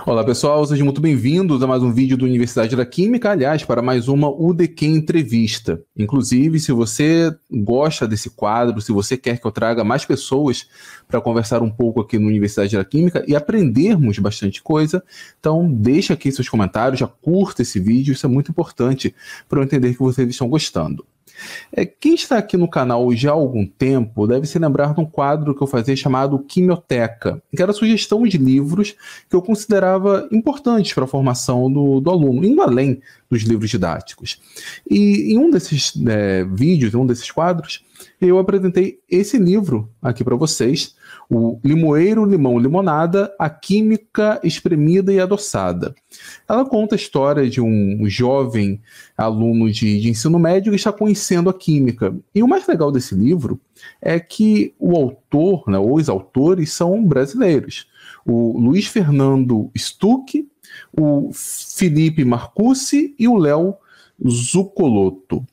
Olá pessoal, sejam muito bem-vindos a mais um vídeo do Universidade da Química, aliás, para mais uma UDQ Entrevista. Inclusive, se você gosta desse quadro, se você quer que eu traga mais pessoas para conversar um pouco aqui no Universidade da Química e aprendermos bastante coisa, então deixa aqui seus comentários, já curta esse vídeo, isso é muito importante para eu entender que vocês estão gostando. Quem está aqui no canal já há algum tempo deve se lembrar de um quadro que eu fazia chamado Quimioteca, que era a sugestão de livros que eu considerava importantes para a formação do aluno, indo além dos livros didáticos. E em um desses vídeos, em um desses quadros, eu apresentei esse livro aqui para vocês, o Limoeiro, Limão, Limonada, a Química Espremida e Adoçada. Ela conta a história de um jovem aluno de ensino médio que está conhecendo a química. E o mais legal desse livro é que o autor, os autores são brasileiros. O Luiz Fernando Stuck, o Felipe Marcucci e o Léo Zuccolotto.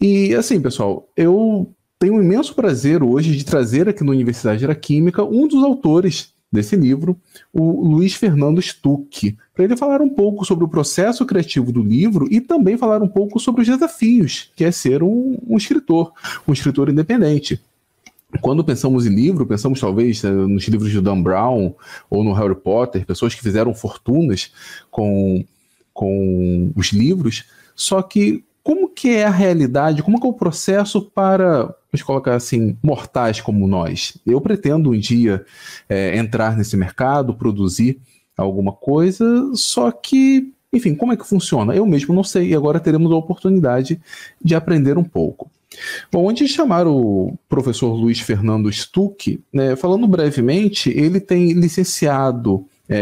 E assim, pessoal, eu tenho um imenso prazer hoje de trazer aqui na Universidade da Química um dos autores desse livro, o Luiz Fernando Stuck, para ele falar um pouco sobre o processo criativo do livro e também falar um pouco sobre os desafios que é ser um escritor independente. Quando pensamos em livro, pensamos talvez nos livros de Dan Brown ou no Harry Potter, pessoas que fizeram fortunas com os livros, só que como que é a realidade, como que é o processo para, vamos colocar assim, mortais como nós? Eu pretendo um dia entrar nesse mercado, produzir alguma coisa, só que, enfim, como é que funciona? Eu mesmo não sei, e agora teremos a oportunidade de aprender um pouco. Bom, antes de chamar o professor Luiz Fernando Stuck, falando brevemente, ele tem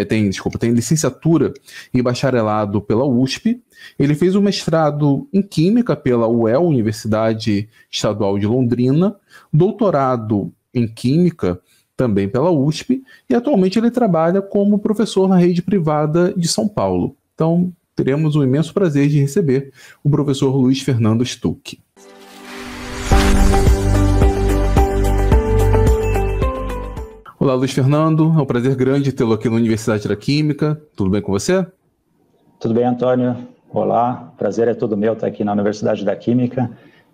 tem licenciatura e bacharelado pela USP, ele fez o mestrado em Química pela UEL, Universidade Estadual de Londrina, doutorado em Química também pela USP, e atualmente ele trabalha como professor na rede privada de São Paulo. Então, teremos o imenso prazer de receber o professor Luiz Fernando Stuck. Olá, Luiz Fernando, é um prazer grande tê-lo aqui na Universidade da Química. Tudo bem com você? Tudo bem, Antônio. Olá, prazer é todo meu estar aqui na Universidade da Química.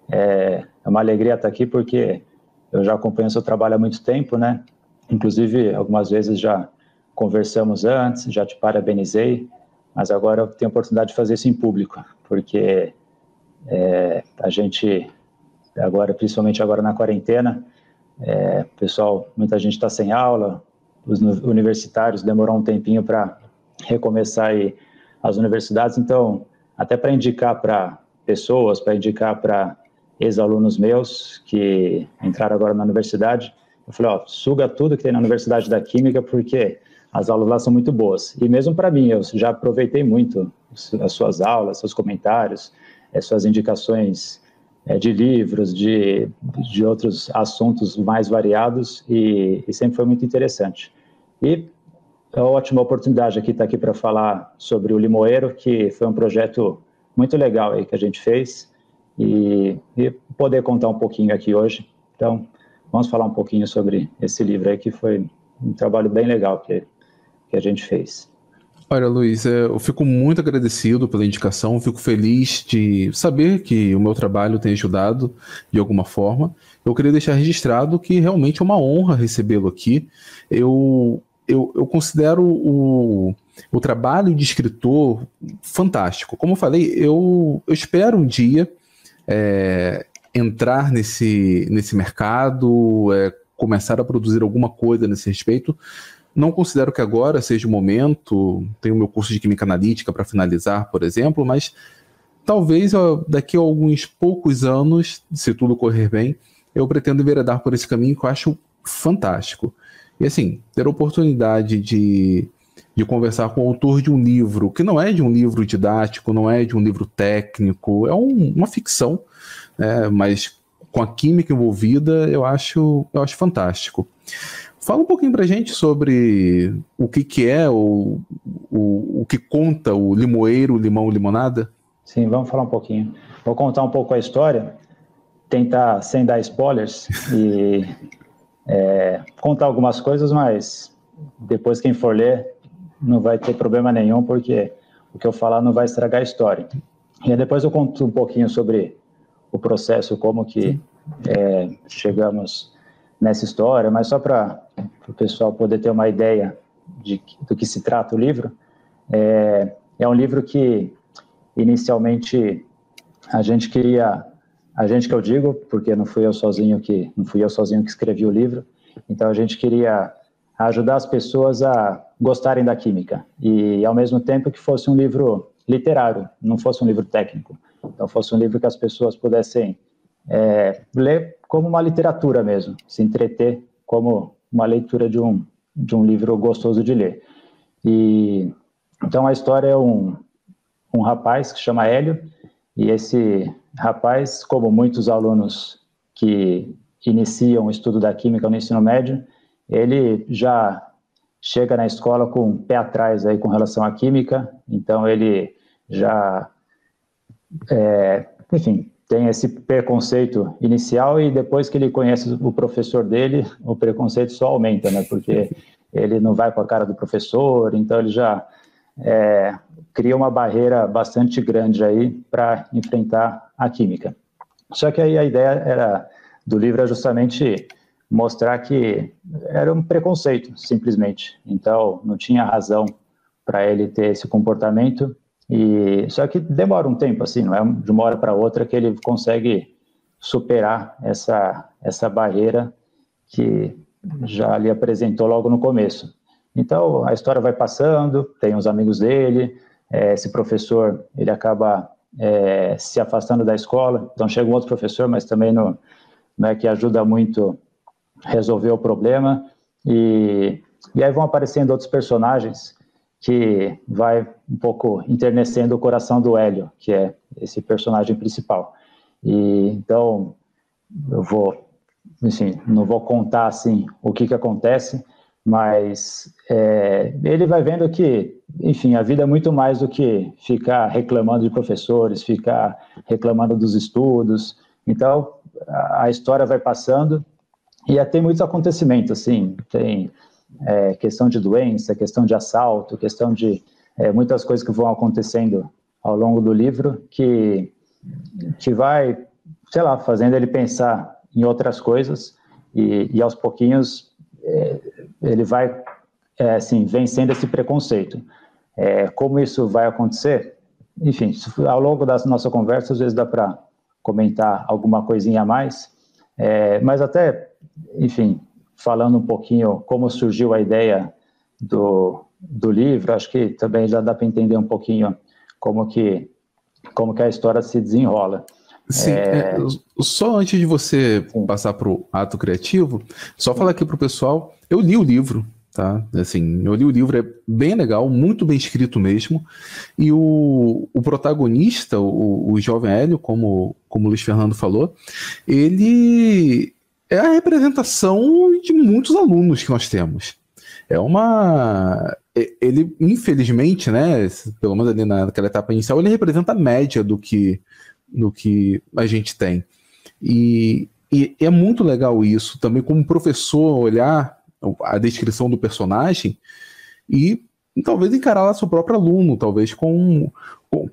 É uma alegria estar aqui porque eu já acompanho o seu trabalho há muito tempo, né? Inclusive, algumas vezes já conversamos antes, já te parabenizei, mas agora eu tenho a oportunidade de fazer isso em público, porque a gente, agora, principalmente agora na quarentena, pessoal, muita gente está sem aula, os universitários demorou um tempinho para recomeçar aí as universidades, então, até para indicar para pessoas, para indicar para ex-alunos meus que entraram agora na universidade, eu falei, suga tudo que tem na Universidade da Química, porque as aulas lá são muito boas. E mesmo para mim, eu já aproveitei muito as suas aulas, seus comentários, suas indicações de livros, de outros assuntos mais variados, e sempre foi muito interessante. E é uma ótima oportunidade estar aqui para falar sobre o Limoeiro, que foi um projeto muito legal aí que a gente fez, e poder contar um pouquinho aqui hoje. Então, vamos falar um pouquinho sobre esse livro aí, que foi um trabalho bem legal que a gente fez. Olha, Luiz, eu fico muito agradecido pela indicação, fico feliz de saber que o meu trabalho tem ajudado de alguma forma. Eu queria deixar registrado que realmente é uma honra recebê-lo aqui. Eu considero o trabalho de escritor fantástico. Como eu falei, eu espero um dia entrar nesse mercado, começar a produzir alguma coisa nesse respeito. Não considero que agora seja o momento, tenho o meu curso de Química Analítica para finalizar, por exemplo, mas talvez daqui a alguns poucos anos, se tudo correr bem, eu pretendo enveredar por esse caminho que eu acho fantástico. E assim, ter a oportunidade de conversar com o autor de um livro, que não é de um livro didático, não é de um livro técnico, é uma ficção, mas com a química envolvida, eu acho fantástico. Fala um pouquinho pra gente sobre o que é o que conta o Limoeiro, Limão, Limonada. Sim, vamos falar um pouquinho. Vou contar um pouco a história, tentar, sem dar spoilers, e contar algumas coisas, mas depois quem for ler não vai ter problema nenhum, porque o que eu falar não vai estragar a história. E aí depois eu conto um pouquinho sobre o processo, como que chegamos nessa história, mas só para o pessoal poder ter uma ideia do que se trata o livro. É um livro que inicialmente a gente queria, a gente que eu digo, porque não fui eu sozinho que escrevi o livro, então a gente queria ajudar as pessoas a gostarem da química e ao mesmo tempo que fosse um livro literário, não fosse um livro técnico, então fosse um livro que as pessoas pudessem ler como uma literatura mesmo, se entreter como uma leitura de um livro gostoso de ler. E então a história é um rapaz que chama Hélio, e esse rapaz, como muitos alunos que iniciam o estudo da química no ensino médio, ele já chega na escola com um pé atrás aí com relação à química, então ele já, enfim, tem esse preconceito inicial e depois que ele conhece o professor dele, o preconceito só aumenta, né? Porque ele não vai com a cara do professor, então ele já cria uma barreira bastante grande aí para enfrentar a química. Só que aí a ideia do livro é justamente mostrar que era um preconceito, simplesmente. Então, não tinha razão para ele ter esse comportamento. Só que demora um tempo, assim, não é de uma hora para outra que ele consegue superar essa barreira que já lhe apresentou logo no começo. Então, a história vai passando, tem os amigos dele, esse professor, ele acaba se afastando da escola, então chega um outro professor, mas também não é que ajuda muito a resolver o problema, e aí vão aparecendo outros personagens que vai um pouco enternecendo o coração do Hélio, que é esse personagem principal. E então, não vou contar assim o que acontece, mas ele vai vendo que, enfim, a vida é muito mais do que ficar reclamando de professores, ficar reclamando dos estudos. Então, a história vai passando e tem muitos acontecimentos, assim, tem questão de doença, questão de assalto, questão de muitas coisas que vão acontecendo ao longo do livro que vai, sei lá, fazendo ele pensar em outras coisas e aos pouquinhos ele vai assim, vencendo esse preconceito. Como isso vai acontecer? Enfim, ao longo da nossa conversa, às vezes dá para comentar alguma coisinha a mais, mas até, enfim, falando um pouquinho como surgiu a ideia do livro, acho que também já dá para entender um pouquinho como que a história se desenrola. Sim, só antes de você passar para o ato criativo, só falar aqui para o pessoal, eu li o livro, tá? Assim, eu li o livro, é bem legal, muito bem escrito mesmo, e o protagonista, o jovem Hélio, como o Luiz Fernando falou, ele é a representação de muitos alunos que nós temos. Ele, infelizmente, né, pelo menos ali naquela etapa inicial, ele representa a média do que a gente tem. E é muito legal isso, também como professor, olhar a descrição do personagem e talvez encarar lá seu próprio aluno, talvez com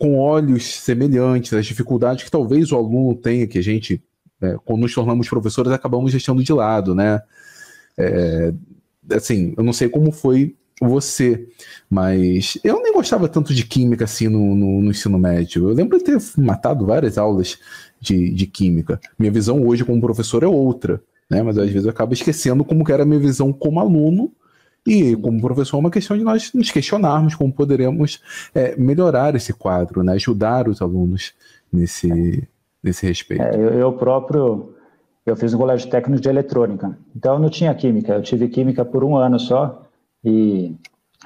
olhos semelhantes, as dificuldades que talvez o aluno tenha, que a gente, quando nos tornamos professores, acabamos deixando de lado, né? Assim, eu não sei como foi você, mas eu nem gostava tanto de química assim no ensino médio. Eu lembro de ter matado várias aulas de química. Minha visão hoje como professor é outra, né? Mas às vezes eu acabo esquecendo como que era a minha visão como aluno, e como professor é uma questão de nós nos questionarmos como poderemos melhorar esse quadro, né? Ajudar os alunos nesse respeito. Eu fiz um colégio técnico de eletrônica, então eu não tinha química, eu tive química por 1 ano só, e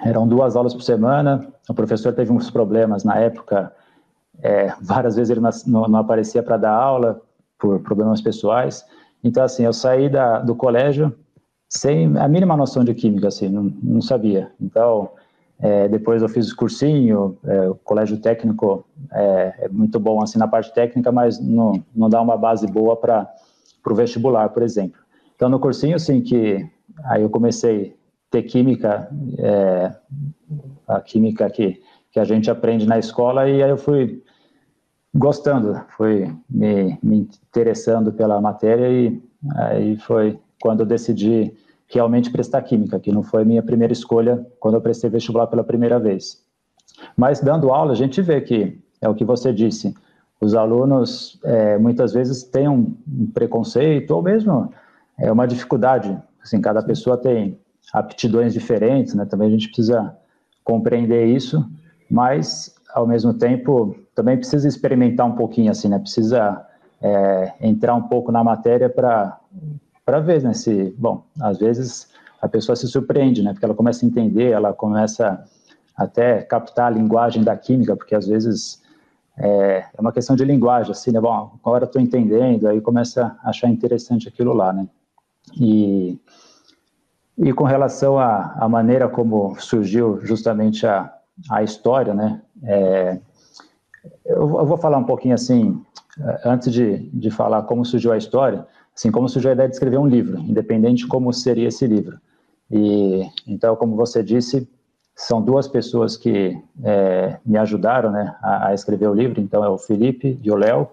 eram 2 aulas por semana. O professor teve uns problemas na época, várias vezes ele não aparecia para dar aula por problemas pessoais, então assim, eu saí do colégio sem a mínima noção de química, assim, não sabia. Então, depois eu fiz cursinho, o colégio técnico é muito bom assim na parte técnica, mas não dá uma base boa para o vestibular, por exemplo. Então, no cursinho, assim, aí eu comecei ter química, a química que a gente aprende na escola, e aí eu fui gostando, fui me interessando pela matéria, e aí foi quando eu decidi realmente prestar química, que não foi minha primeira escolha quando eu prestei vestibular pela primeira vez. Mas dando aula, a gente vê que, é o que você disse, os alunos muitas vezes têm um preconceito, ou mesmo uma dificuldade. Assim, cada pessoa tem aptidões diferentes, né? Também a gente precisa compreender isso, mas, ao mesmo tempo, também precisa experimentar um pouquinho, assim, né? Precisa entrar um pouco na matéria para ver, né? Bom, às vezes a pessoa se surpreende, né? Porque ela começa a entender, ela começa até captar a linguagem da química, porque às vezes é uma questão de linguagem, assim, né? Bom, agora eu estou entendendo, aí começa a achar interessante aquilo lá, né? E com relação à maneira como surgiu justamente a história, né? Eu vou falar um pouquinho assim, antes de falar como surgiu a história, assim, como surgiu a ideia de escrever um livro, independente de como seria esse livro. E então, como você disse, são duas pessoas que me ajudaram, né, a escrever o livro. Então, é o Felipe e o Léo.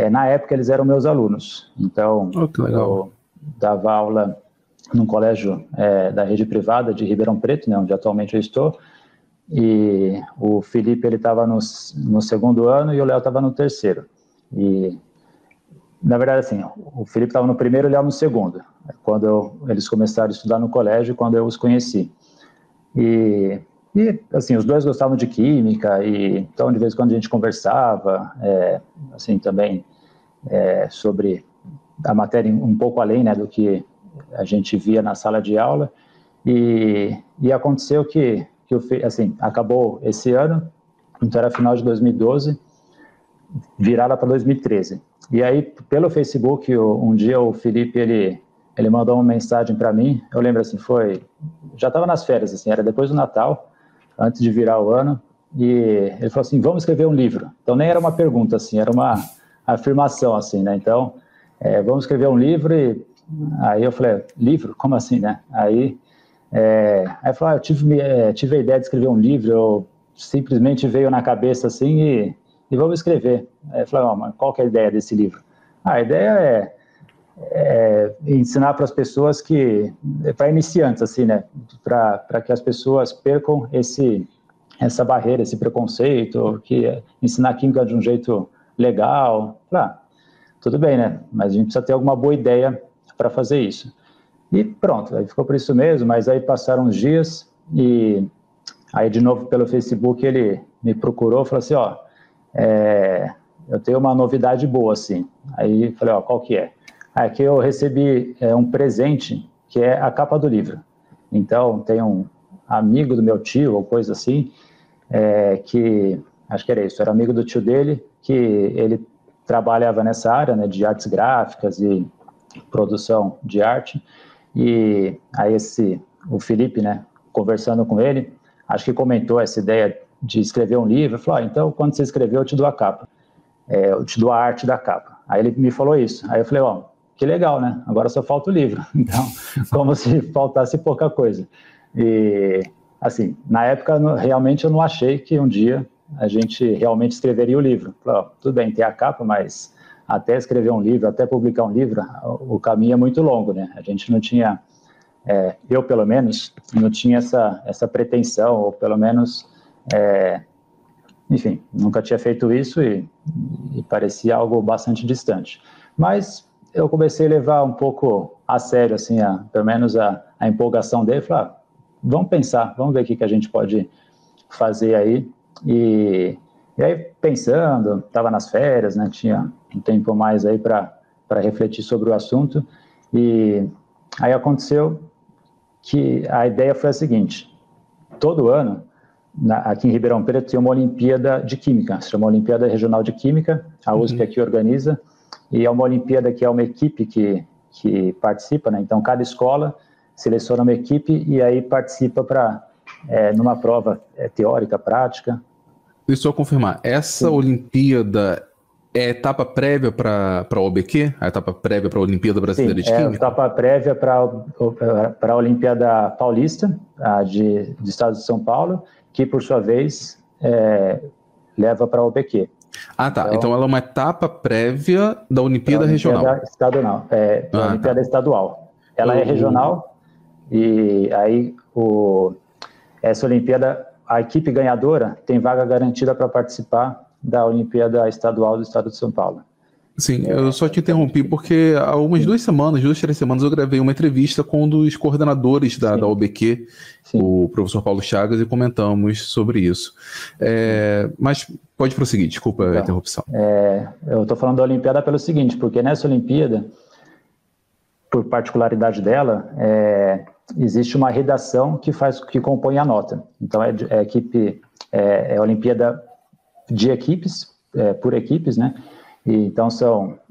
Na época, eles eram meus alunos. Então, eu dava aula num colégio da rede privada de Ribeirão Preto, né, onde atualmente eu estou. E o Felipe, ele estava no segundo ano e o Léo estava no terceiro. E, na verdade, assim, o Felipe estava no primeiro e o Léo no segundo, quando eles começaram a estudar no colégio, quando eu os conheci. E assim, os dois gostavam de química, e então de vez em quando a gente conversava, assim, também sobre a matéria um pouco além, né, do que a gente via na sala de aula. E aconteceu que assim, acabou esse ano, então era final de 2012, virada para 2013. E aí, pelo Facebook, um dia o Felipe, ele mandou uma mensagem para mim, eu lembro assim, já estava nas férias, assim, era depois do Natal, antes de virar o ano, e ele falou assim, vamos escrever um livro. Então nem era uma pergunta, assim, era uma afirmação, assim, né? Então, vamos escrever um livro, e aí eu falei, livro? Como assim, né? Aí eu falei, eu tive a ideia de escrever um livro, eu simplesmente veio na cabeça assim, e vamos escrever. Aí eu falei, mas qual que é a ideia desse livro? A ideia é ensinar para as pessoas para iniciantes, assim, né, para que as pessoas percam essa barreira, esse preconceito, ensinar química de um jeito legal. Tudo bem, né, mas a gente precisa ter alguma boa ideia para fazer isso. E pronto, aí ficou por isso mesmo, mas aí passaram uns dias, e aí de novo pelo Facebook ele me procurou e falou assim, eu tenho uma novidade boa, assim. Aí falei, qual que é? Aqui eu recebi um presente, que é a capa do livro. Então, tem um amigo do meu tio, ou coisa assim, que, acho que era isso, era amigo do tio dele, que ele trabalhava nessa área, né, de artes gráficas e produção de arte, e aí o Felipe, né, conversando com ele, acho que comentou essa ideia de escrever um livro, falou, então, quando você escrever, eu te dou a capa, eu te dou a arte da capa. Aí ele me falou isso, aí eu falei, que legal, né, agora só falta o livro, então, como se faltasse pouca coisa. E, assim, na época, realmente eu não achei que um dia a gente realmente escreveria o livro. Falei, tudo bem, tem a capa, mas até escrever um livro, até publicar um livro, o caminho é muito longo, né? A gente não tinha, eu pelo menos, não tinha essa pretensão, ou pelo menos, enfim, nunca tinha feito isso, e parecia algo bastante distante. Mas eu comecei a levar um pouco a sério, assim, pelo menos a empolgação dele, falei, vamos pensar, vamos ver o que a gente pode fazer aí. E aí, pensando, estava nas férias, né, tinha um tempo mais aí para refletir sobre o assunto, e aí aconteceu que a ideia foi a seguinte: todo ano, aqui em Ribeirão Preto, tem uma Olimpíada de Química, se chama Olimpíada Regional de Química, a USP aqui organiza, e é uma Olimpíada que é uma equipe que participa, né, então cada escola seleciona uma equipe e aí participa numa prova teórica, prática. Deixa eu só confirmar, essa Olimpíada É etapa prévia para a OBQ? A etapa prévia para a Olimpíada Brasileira de Química? É etapa prévia para a Olimpíada Paulista, do estado de São Paulo, que, por sua vez, leva para a OBQ. Ah, tá. Então ela é uma etapa prévia da Olimpíada Regional. Da Olimpíada Estadual. Ela é regional e aí essa Olimpíada, a equipe ganhadora tem vaga garantida para participar da Olimpíada Estadual do estado de São Paulo. Sim, eu só te interrompi porque há umas 3 semanas, eu gravei uma entrevista com um dos coordenadores da OBQ, o professor Paulo Chagas, e comentamos sobre isso. Mas pode prosseguir, desculpa a interrupção. Eu estou falando da Olimpíada pelo seguinte, porque nessa Olimpíada, por particularidade dela, existe uma redação que compõe a nota. Então é a Olimpíada de equipes, por equipes, né? Então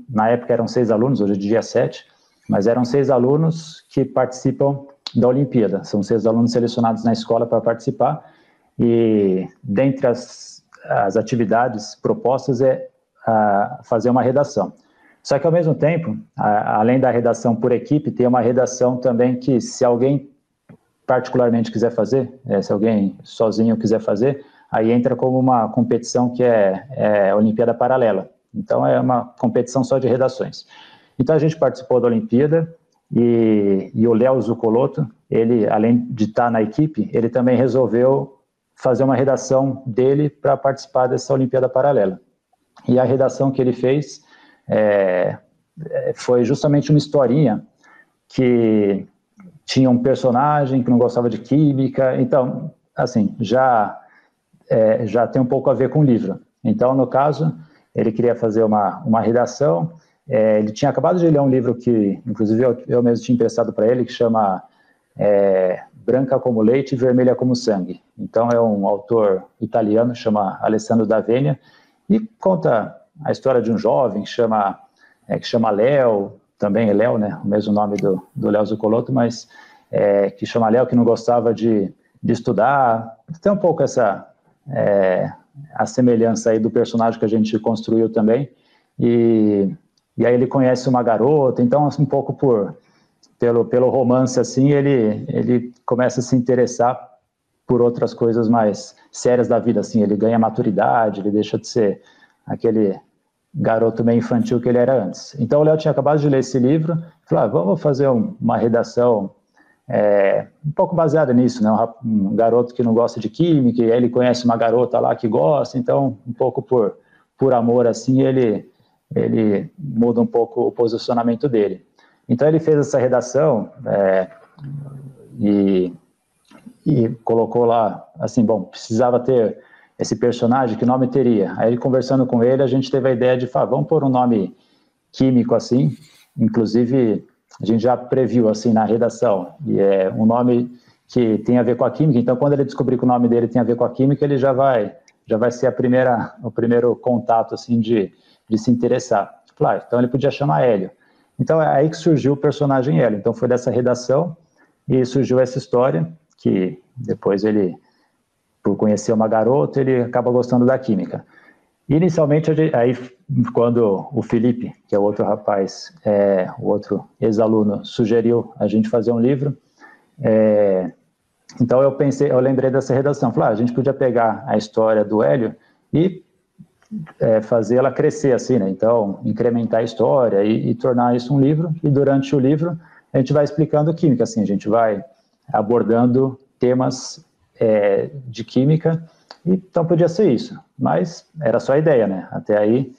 na época eram 6 alunos, hoje é dia 7, mas eram 6 alunos que participam da Olimpíada. São 6 alunos selecionados na escola para participar e dentre as atividades propostas fazer uma redação. Só que ao mesmo tempo, além da redação por equipe, tem uma redação também que se alguém particularmente quiser fazer, se alguém sozinho quiser fazer, aí entra como uma competição que é Olimpíada Paralela. Então, é uma competição só de redações. Então, a gente participou da Olimpíada e o Léo Zuccolotto, ele, além de estar na equipe, ele também resolveu fazer uma redação dele para participar dessa Olimpíada Paralela. E a redação que ele fez foi justamente uma historinha que tinha um personagem que não gostava de química. Então, assim, já tem um pouco a ver com o livro. Então, no caso, ele queria fazer uma redação. Ele tinha acabado de ler um livro que, inclusive, eu mesmo tinha emprestado para ele, que chama Branca como Leite e Vermelha como Sangue. Então, é um autor italiano, chama Alessandro D'Avenia, e conta a história de um jovem que chama Léo, também é Léo, né? O mesmo nome do Léo Zuccolotto, mas que chama Léo, que não gostava de estudar. Tem um pouco a semelhança aí do personagem que a gente construiu também, e aí ele conhece uma garota, então um pouco pelo romance assim, ele começa a se interessar por outras coisas mais sérias da vida, assim, ele ganha maturidade, ele deixa de ser aquele garoto meio infantil que ele era antes. Então o Léo tinha acabado de ler esse livro, falou, vamos fazer uma redação um pouco baseada nisso, né? Um garoto que não gosta de química, e aí ele conhece uma garota lá que gosta, então um pouco por amor assim, ele muda um pouco o posicionamento dele. Então ele fez essa redação e colocou lá, assim, bom, precisava ter esse personagem, que nome teria? Aí conversando com ele, a gente teve a ideia de, vamos pôr um nome químico assim, inclusive a gente já previu assim na redação, e é um nome que tem a ver com a química, então quando ele descobrir que o nome dele tem a ver com a química, ele já vai ser o primeiro contato assim de se interessar. Então ele podia chamar Hélio. Então é aí que surgiu o personagem Hélio. Então foi dessa redação e surgiu essa história, que depois ele, por conhecer uma garota, ele acaba gostando da química. Inicialmente, aí quando o Felipe, que é o outro rapaz, o outro ex-aluno, sugeriu a gente fazer um livro, então eu lembrei dessa redação, falei, a gente podia pegar a história do Hélio e fazer ela crescer assim, né? Então incrementar a história e tornar isso um livro, e durante o livro a gente vai explicando química, assim, a gente vai abordando temas de química. Então podia ser isso, mas era só a ideia, né? Até aí,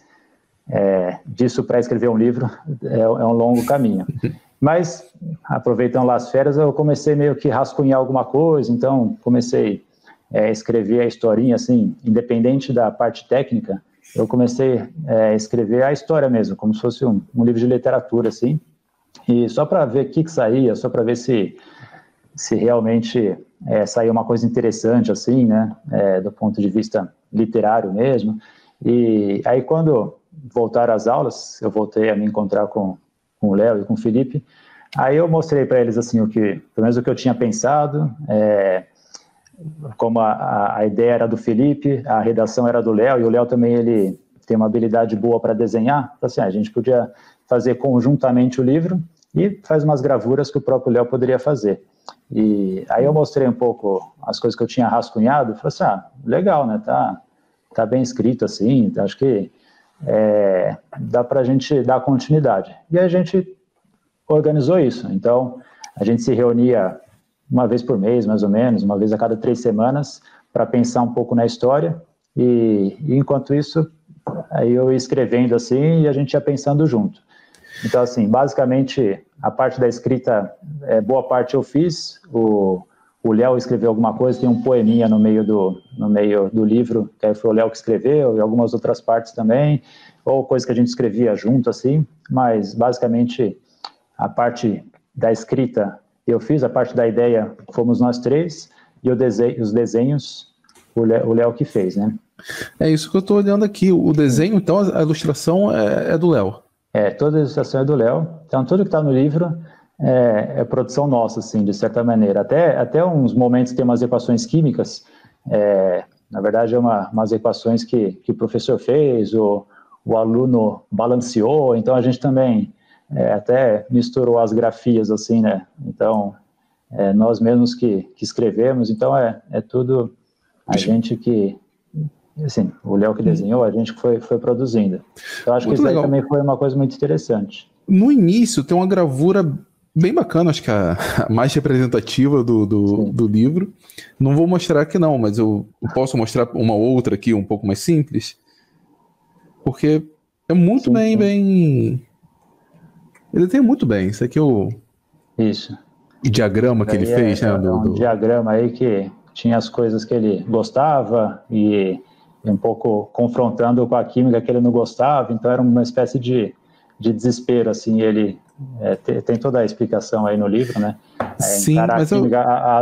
disso para escrever um livro é um longo caminho. Mas, aproveitando lá as férias, eu comecei meio que rascunhar alguma coisa, então comecei a escrever a historinha, assim, independente da parte técnica, eu comecei a escrever a história mesmo, como se fosse um livro de literatura, assim, e só para ver o que saía, só para ver se realmente saiu uma coisa interessante, assim, né, do ponto de vista literário mesmo. E aí, quando voltaram às aulas, eu voltei a me encontrar com o Léo e com o Felipe, aí eu mostrei para eles, assim, pelo menos o que eu tinha pensado, como a ideia era do Felipe, a redação era do Léo, e o Léo também, tem uma habilidade boa para desenhar, então, assim, a gente podia fazer conjuntamente o livro e faz umas gravuras que o próprio Léo poderia fazer. E aí eu mostrei um pouco as coisas que eu tinha rascunhado, e falei assim, legal, né, tá bem escrito assim, acho que dá para a gente dar continuidade. E a gente organizou isso, então a gente se reunia uma vez por mês, mais ou menos, uma vez a cada 3 semanas, para pensar um pouco na história, e enquanto isso, aí eu ia escrevendo assim, e a gente ia pensando junto. Então, assim, basicamente, a parte da escrita, boa parte eu fiz, o Léo escreveu alguma coisa, tem um poeminha no meio do livro, que aí foi o Léo que escreveu, e algumas outras partes também, ou coisa que a gente escrevia junto, assim, mas basicamente a parte da escrita eu fiz, a parte da ideia fomos nós 3, e os desenhos o Léo que fez, né? É isso que eu estou olhando aqui, o desenho, então a ilustração é do Léo. Toda a ilustração é do Léo, então tudo que está no livro é produção nossa, assim, de certa maneira. Até uns momentos tem umas equações químicas, na verdade umas equações que o professor fez, o aluno balanceou, então a gente também até misturou as grafias, assim, né? Então, nós mesmos que escrevemos, então é tudo a gente que, assim, o Léo que desenhou, a gente que foi produzindo. Eu acho muito que isso aí também foi uma coisa muito interessante. No início tem uma gravura bem bacana, acho que a mais representativa do livro. Não vou mostrar aqui não, mas eu posso mostrar uma outra aqui, um pouco mais simples, porque é muito bem... Ele tem muito bem, isso aqui é o diagrama que ele fez, né? Um diagrama aí que tinha as coisas que ele gostava e um pouco confrontando com a química que ele não gostava, então era uma espécie de desespero, assim, ele tem toda a explicação aí no livro, né? Sim, mas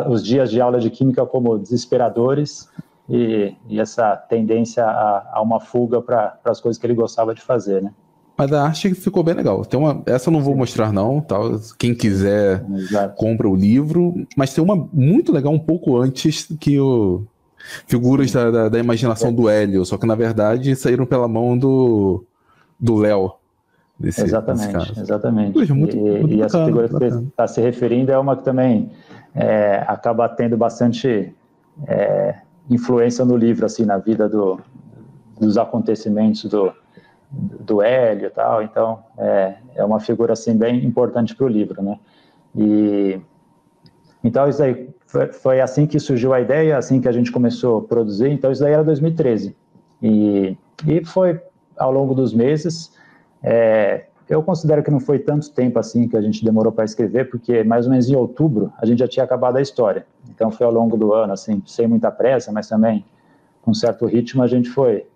os dias de aula de química como desesperadores e essa tendência a uma fuga para as coisas que ele gostava de fazer, né? Mas a arte ficou bem legal. Essa eu não vou mostrar não, tá? Quem quiser compra o livro, mas tem uma muito legal um pouco antes que figuras da imaginação do Hélio, só que na verdade saíram pela mão do Léo. Exatamente. Poxa, muito e essa figura que você está se referindo é uma que também acaba tendo bastante influência no livro, assim, na vida dos acontecimentos do Hélio e tal, então é uma figura assim bem importante para o livro, né? E então isso aí foi assim que surgiu a ideia, assim que a gente começou a produzir, então isso aí era 2013 e foi ao longo dos meses, eu considero que não foi tanto tempo assim que a gente demorou para escrever, porque mais ou menos em outubro a gente já tinha acabado a história, então foi ao longo do ano, assim, sem muita pressa, mas também com certo ritmo a gente foi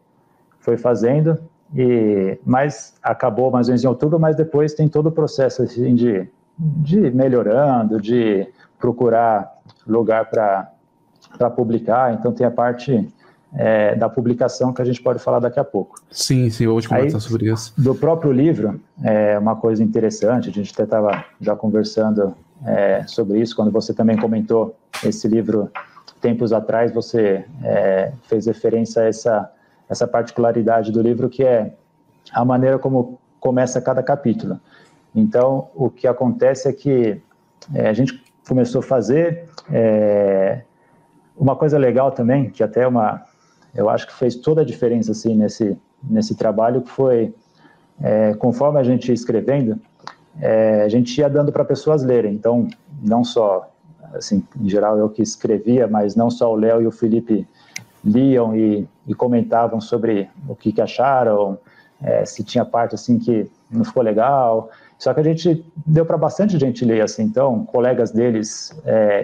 fazendo. Mas acabou mais ou menos em outubro, mas depois tem todo o processo assim, de melhorando, de procurar lugar para publicar, então tem a parte da publicação que a gente pode falar daqui a pouco. Sim, vamos conversar sobre isso. Do próprio livro, uma coisa interessante, a gente até estava já conversando sobre isso, quando você também comentou esse livro tempos atrás, você fez referência a essa particularidade do livro, que é a maneira como começa cada capítulo. Então, o que acontece é que a gente começou a fazer uma coisa legal também, que até eu acho que fez toda a diferença assim, nesse trabalho, que foi, conforme a gente ia escrevendo, a gente ia dando para pessoas lerem. Então, não só, assim, em geral eu que escrevia, mas não só o Léo e o Felipe liam e comentavam sobre o que acharam, se tinha parte assim que não ficou legal, só que a gente deu para bastante gente ler, assim, então colegas deles,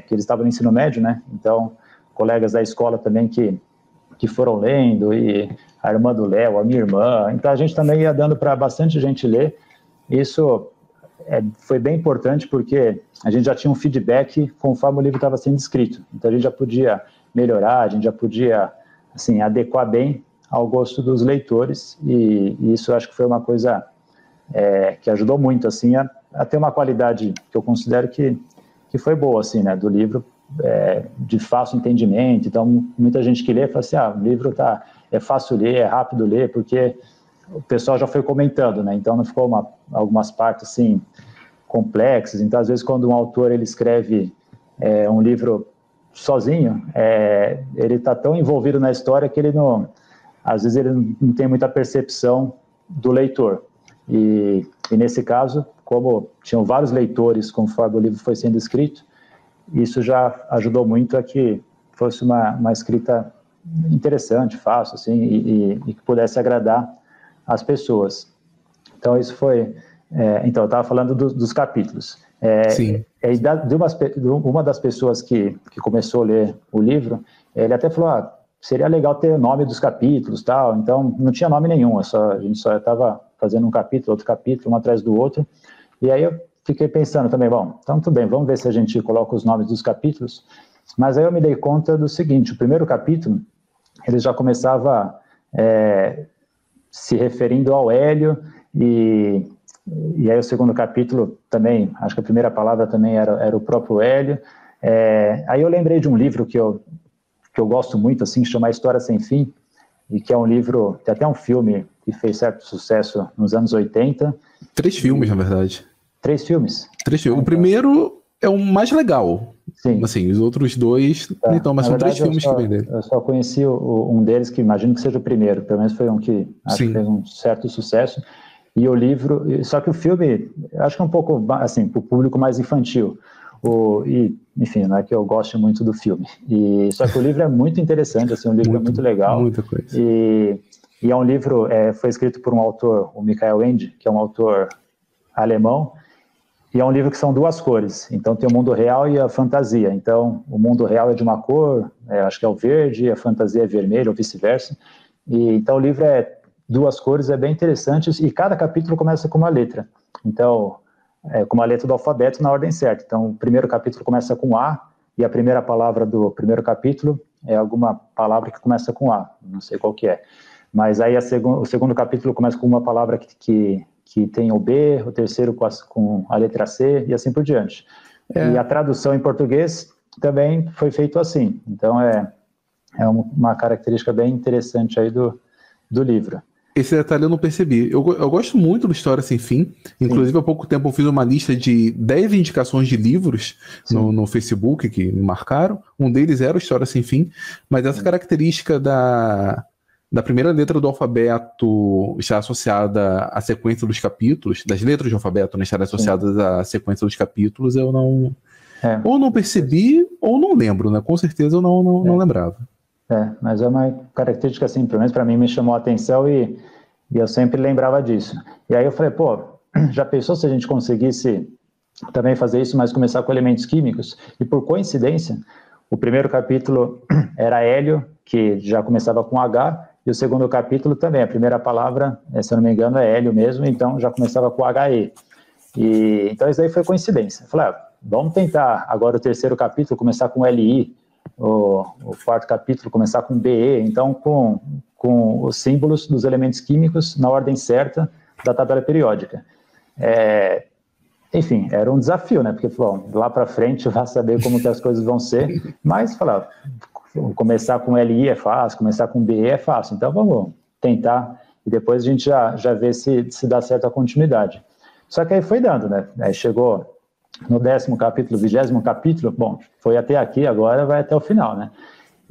que eles estavam no ensino médio, né, então colegas da escola também que foram lendo, e a irmã do Léo, a minha irmã, então a gente também ia dando para bastante gente ler. Isso foi bem importante porque a gente já tinha um feedback conforme o livro estava sendo escrito, então a gente já podia melhorar, a gente já podia, assim, adequar bem ao gosto dos leitores, e isso eu acho que foi uma coisa que ajudou muito, assim, a ter uma qualidade que eu considero que foi boa, assim, né, do livro, de fácil entendimento. Então muita gente que lê fala assim, o livro é fácil ler, é rápido ler, porque o pessoal já foi comentando, né? Então não ficou algumas partes assim complexas. Então às vezes quando um autor ele escreve um livro sozinho, ele está tão envolvido na história que às vezes ele não tem muita percepção do leitor. E nesse caso, como tinham vários leitores conforme o livro foi sendo escrito, isso já ajudou muito a que fosse uma escrita interessante, fácil, assim, e que pudesse agradar as pessoas. Então, isso foi... então, eu estava falando dos capítulos. Sim. Uma das pessoas que começou a ler o livro, ele até falou, seria legal ter o nome dos capítulos, tal. Então, não tinha nome nenhum, a gente só estava fazendo um capítulo, outro capítulo, um atrás do outro. E aí eu fiquei pensando também, bom, então tudo bem, vamos ver se a gente coloca os nomes dos capítulos. Mas aí eu me dei conta do seguinte, o primeiro capítulo, ele já começava se referindo ao Hélio, e aí o segundo capítulo também, acho que a primeira palavra também era o próprio Hélio. Aí eu lembrei de um livro que eu gosto muito, assim, que chama História Sem Fim, e que é um livro, tem até um filme que fez certo sucesso nos anos 80. 3 filmes, na verdade. 3 filmes? 3 filmes. O primeiro é o mais legal. Sim. Assim, os outros 2, então, mas são 3 filmes que vem dele. Eu só conheci um deles, que imagino que seja o primeiro, pelo menos foi um que acho que fez um certo sucesso. E o livro, só que o filme, acho que é um pouco, assim, para o público mais infantil. Enfim, não é que eu goste muito do filme. Só que o livro é muito interessante, assim, o livro é muito legal. Muita coisa. E é um livro, foi escrito por um autor, o Michael Ende, que é um autor alemão, e é um livro que são 2 cores. Então tem o mundo real e a fantasia. Então o mundo real é de uma cor, acho que é o verde, a fantasia é vermelho, ou vice-versa. Então o livro é 2 cores, é bem interessante, e cada capítulo começa com uma letra. Então, com uma letra do alfabeto na ordem certa. Então o primeiro capítulo começa com A, e a primeira palavra do primeiro capítulo é alguma palavra que começa com A, não sei qual que é. Mas aí o segundo capítulo começa com uma palavra que tem o B, o terceiro com a letra C, e assim por diante. E a tradução em português também foi feito assim. Então é uma característica bem interessante aí do livro. Esse detalhe eu não percebi. Eu gosto muito do História Sem Fim. Inclusive, há pouco tempo eu fiz uma lista de 10 indicações de livros no Facebook que me marcaram. Um deles era o História Sem Fim. Mas essa característica da primeira letra do alfabeto estar associada à sequência dos capítulos, das letras do alfabeto, né, estarem associadas à sequência dos capítulos, eu não... Ou não percebi, ou não lembro, né? Com certeza eu não lembrava. Mas é uma característica, assim, pelo menos para mim me chamou a atenção, e eu sempre lembrava disso. E aí eu falei, já pensou se a gente conseguisse também fazer isso, mas começar com elementos químicos? E por coincidência, o primeiro capítulo era Hélio, que já começava com H, e o segundo capítulo também, a primeira palavra, se eu não me engano, é Hélio mesmo, então já começava com HE. Então isso aí foi coincidência. Eu falei, vamos tentar agora o terceiro capítulo começar com LI, o quarto capítulo começar com BE, então com os símbolos dos elementos químicos na ordem certa da tabela periódica. Enfim, era um desafio, né? Porque lá para frente vai saber como que as coisas vão ser, mas começar com LI é fácil, começar com BE é fácil, então vamos tentar, e depois a gente já vê se dá certo a continuidade. Só que aí foi dando, né? Aí chegou no 10º capítulo, 20º capítulo, foi até aqui, agora vai até o final, né?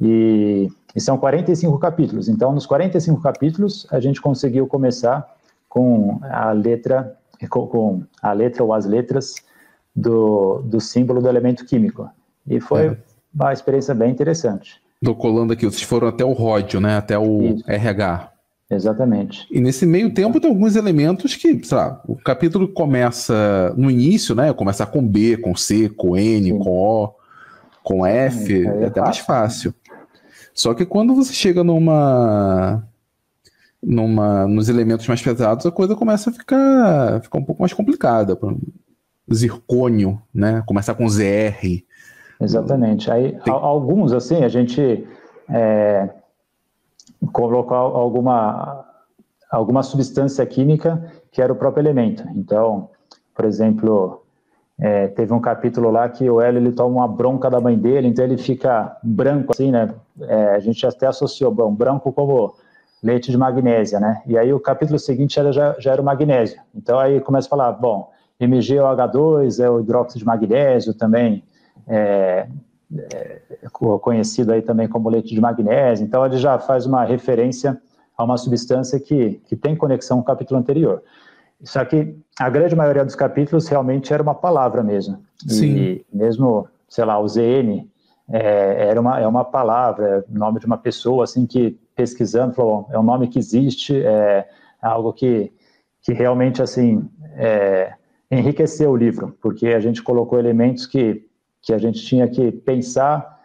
E são 45 capítulos, então nos 45 capítulos a gente conseguiu começar com a letra ou as letras do símbolo do elemento químico, e foi uma experiência bem interessante. Estou colando aqui, vocês foram até o ródio, né? Até o RH. Exatamente. E nesse meio tempo tem alguns elementos que, sei lá, o capítulo começa no início, né? Começar com B, com C, com N, com O, com F, é até mais fácil. Só que quando você chega nos elementos mais pesados, a coisa começa a ficar um pouco mais complicada. Zircônio, né? Começar com ZR. Exatamente. Aí, alguns, assim, a gente colocou alguma substância química que era o próprio elemento. Então, por exemplo, teve um capítulo lá que o Hélio ele toma uma bronca da mãe dele, então ele fica branco, assim, né? A gente até associou branco como leite de magnésia, né? E aí o capítulo seguinte já era o magnésio. Então aí começa a falar, bom, MgOH2 é o hidróxido de magnésio também, conhecido aí também como leite de magnésio. Então ele já faz uma referência a uma substância que tem conexão com o capítulo anterior. Só que a grande maioria dos capítulos realmente era uma palavra mesmo. Sim. E mesmo, sei lá, o ZN é uma palavra, nome de uma pessoa, assim, que pesquisando, falou, é um nome que existe, é algo que realmente, assim, enriqueceu o livro, porque a gente colocou elementos que a gente tinha que pensar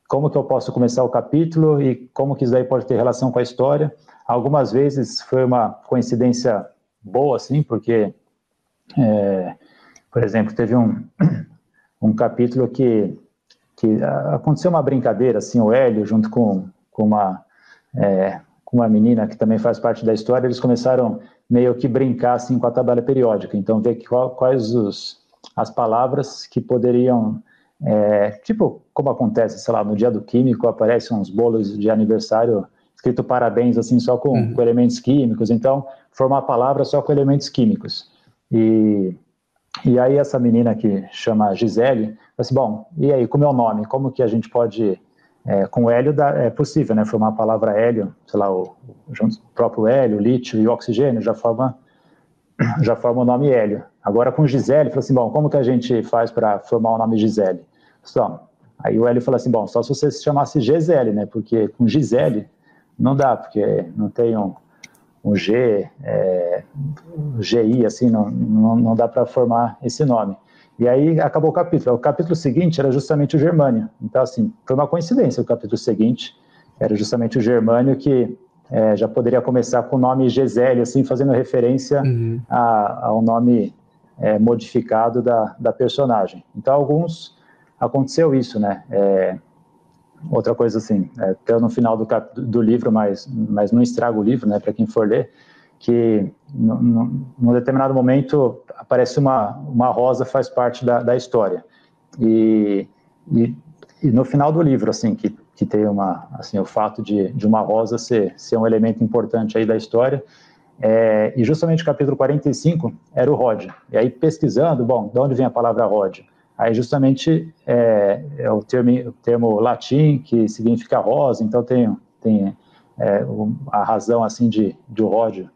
como que eu posso começar o capítulo e como que isso daí pode ter relação com a história. Algumas vezes foi uma coincidência boa, assim, porque, por exemplo, teve um capítulo que aconteceu uma brincadeira, assim, o Hélio, junto com uma menina que também faz parte da história, eles começaram meio que brincar, assim, com a tabela periódica, então ver quais as palavras que poderiam, tipo, como acontece, sei lá, no dia do químico, aparecem uns bolos de aniversário escrito parabéns, assim, só com elementos químicos, então formar palavras só com elementos químicos. E aí essa menina que chama Gisele, falou assim, bom, e aí, com o meu nome, como que a gente pode, com o hélio é possível, né, formar a palavra hélio, sei lá, o próprio hélio, lítio e oxigênio, já forma o nome hélio. Agora com Gisele, falou assim, bom, como que a gente faz para formar o nome Gisele? Só, aí o hélio falou assim, bom, só se você se chamasse Gisele, né, porque com Gisele não dá, porque não tem um G, GI, assim, não dá para formar esse nome. E aí acabou o capítulo. O capítulo seguinte era justamente o germânio. Então, assim, foi uma coincidência o capítulo seguinte, era justamente o germânio que já poderia começar com o nome Gisele, assim, fazendo referência ao nome modificado da personagem. Então, alguns aconteceu isso, né? Outra coisa assim, até no final do livro, mas não estraga o livro, né, para quem for ler, que num determinado momento aparece uma rosa, faz parte da história. E no final do livro, assim, que tem assim, o fato de uma rosa ser um elemento importante aí da história, e justamente o capítulo 45 era o ródio. E aí pesquisando, bom, de onde vem a palavra ródio? Aí justamente é o termo latim que significa rosa, então tem a razão assim de o ródio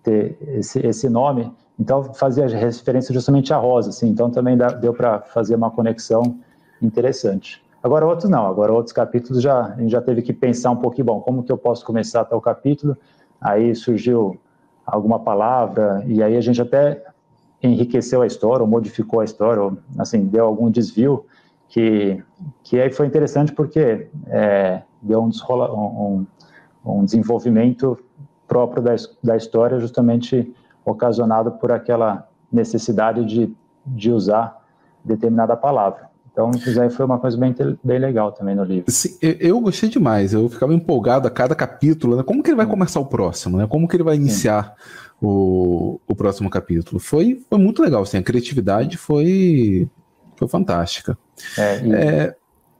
ter esse nome, então fazia referência justamente à rosa, assim, então também deu para fazer uma conexão interessante. Agora outros não, agora outros capítulos a gente já teve que pensar um pouquinho, bom, como que eu posso começar tal capítulo, aí surgiu alguma palavra, e aí a gente até enriqueceu a história, ou modificou a história, ou, assim, deu algum desvio, que aí foi interessante porque deu um desenvolvimento próprio da história, justamente ocasionado por aquela necessidade de usar determinada palavra. Então, isso aí foi uma coisa bem legal também no livro. Sim, eu gostei demais, eu ficava empolgado a cada capítulo, né? Como que ele vai começar o próximo, né? Como que ele vai iniciar o próximo capítulo? Foi muito legal, assim, a criatividade foi fantástica.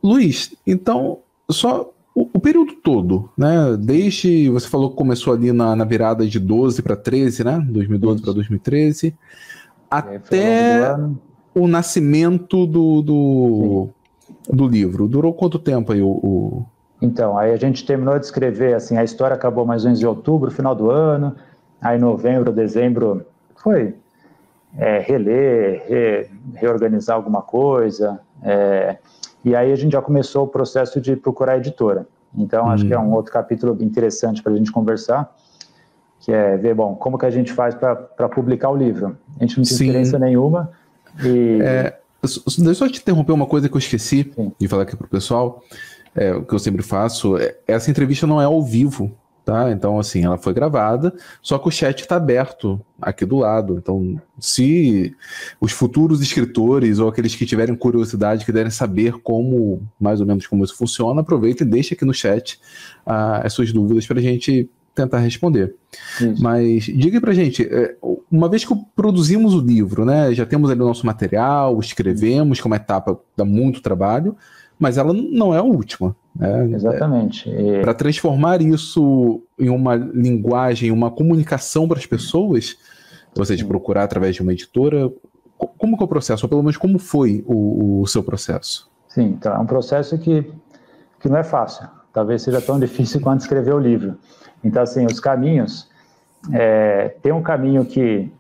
Luiz, então, só o período todo, né? Desde, você falou que começou ali na virada de 12 para 13, né? 2012 para 2013, até o nascimento do livro. Durou quanto tempo aí Então, aí a gente terminou de escrever, assim, a história acabou mais ou menos em outubro, final do ano, aí novembro, dezembro, foi reler, reorganizar alguma coisa, e aí a gente já começou o processo de procurar editora. Então, acho que é um outro capítulo interessante para a gente conversar, que é ver, bom, como que a gente faz para publicar o livro. A gente não tem experiência nenhuma. Deixa eu só te interromper uma coisa que eu esqueci de falar aqui pro pessoal, o que eu sempre faço, essa entrevista não é ao vivo, tá? Então, assim, ela foi gravada, só que o chat está aberto aqui do lado. Então, se os futuros escritores ou aqueles que tiverem curiosidade, que querem saber mais ou menos como isso funciona, aproveitem e deixem aqui no chat as suas dúvidas para a gente tentar responder. Isso. Mas diga pra gente, uma vez que produzimos o livro, né, já temos ali o nosso material, escrevemos, que é uma etapa, dá muito trabalho, mas ela não é a última, Exatamente. Para transformar isso em uma linguagem, uma comunicação para as pessoas, ou seja, procurar através de uma editora, como que é o processo? Ou pelo menos como foi o seu processo? Sim, então é um processo que não é fácil. Talvez seja tão difícil quanto escrever o livro. Então, assim, os caminhos... tem um caminho que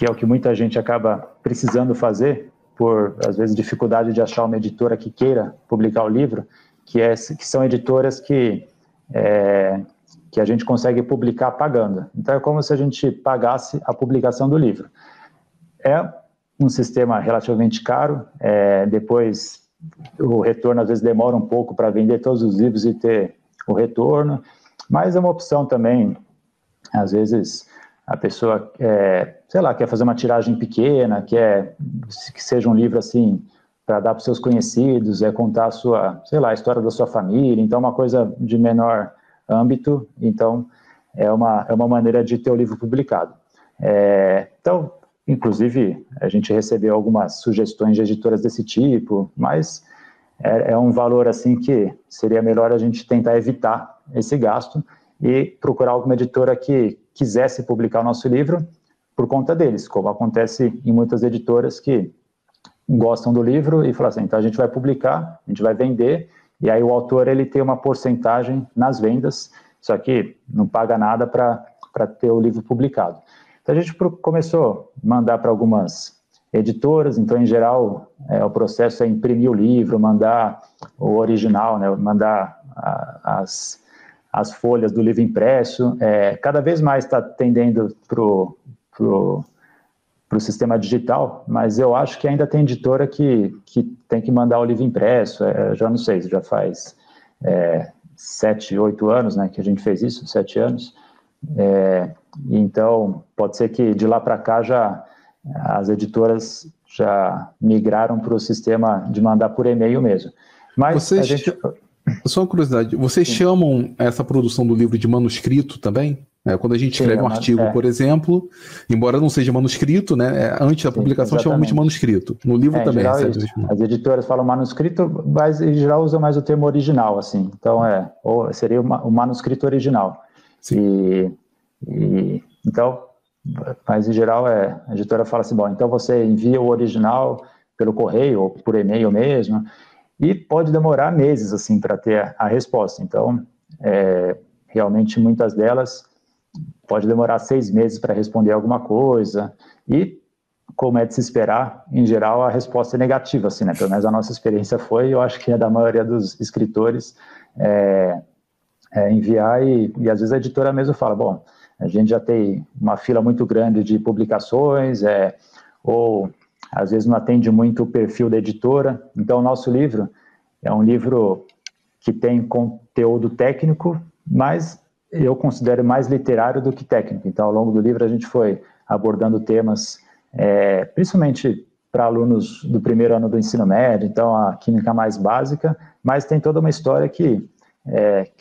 é o que muita gente acaba precisando fazer, por, às vezes, dificuldade de achar uma editora que queira publicar o livro, que são editoras que a gente consegue publicar pagando. Então, é como se a gente pagasse a publicação do livro. É um sistema relativamente caro, depois o retorno, às vezes, demora um pouco para vender todos os livros e ter o retorno, mas é uma opção também. Às vezes a pessoa, quer fazer uma tiragem pequena, quer que seja um livro assim para dar para os seus conhecidos, contar a história da sua família, então uma coisa de menor âmbito, então é uma maneira de ter o livro publicado. Então, inclusive, a gente recebeu algumas sugestões de editoras desse tipo, mas é um valor assim que seria melhor a gente tentar evitar esse gasto e procurar alguma editora que quisesse publicar o nosso livro por conta deles, como acontece em muitas editoras que gostam do livro e falam assim, então a gente vai publicar, a gente vai vender, e aí o autor ele tem uma porcentagem nas vendas, só que não paga nada para ter o livro publicado. Então a gente começou a mandar para algumas editoras, então em geral o processo é imprimir o livro, mandar o original, né, mandar as folhas do livro impresso, cada vez mais está tendendo para o sistema digital, mas eu acho que ainda tem editora que tem que mandar o livro impresso, já não sei, já faz 7, 8 anos, né, que a gente fez isso, 7 anos, então pode ser que de lá para cá as editoras já migraram para o sistema de mandar por e-mail mesmo. Mas a gente... Só uma curiosidade, vocês chamam essa produção do livro de manuscrito também? Quando a gente escreve um artigo, por exemplo, embora não seja manuscrito, né, antes da publicação chamamos de manuscrito. No livro também geral, recebe mesmo. As editoras falam manuscrito, mas em geral usam mais o termo original, assim. Então, seria o manuscrito original. Sim. Então, mas em geral a editora fala assim, bom, então você envia o original pelo correio ou por e-mail mesmo, e pode demorar meses, assim, para ter a resposta. Então, realmente, muitas delas pode demorar 6 meses para responder alguma coisa. E, como é de se esperar, em geral, a resposta é negativa, assim, né? Pelo menos a nossa experiência foi, eu acho que é da maioria dos escritores, enviar e às vezes a editora mesmo fala, bom, a gente já tem uma fila muito grande de publicações, ou... às vezes não atende muito o perfil da editora. Então, o nosso livro é um livro que tem conteúdo técnico, mas eu considero mais literário do que técnico. Então, ao longo do livro, a gente foi abordando temas, principalmente para alunos do primeiro ano do ensino médio, então a química mais básica, mas tem toda uma história que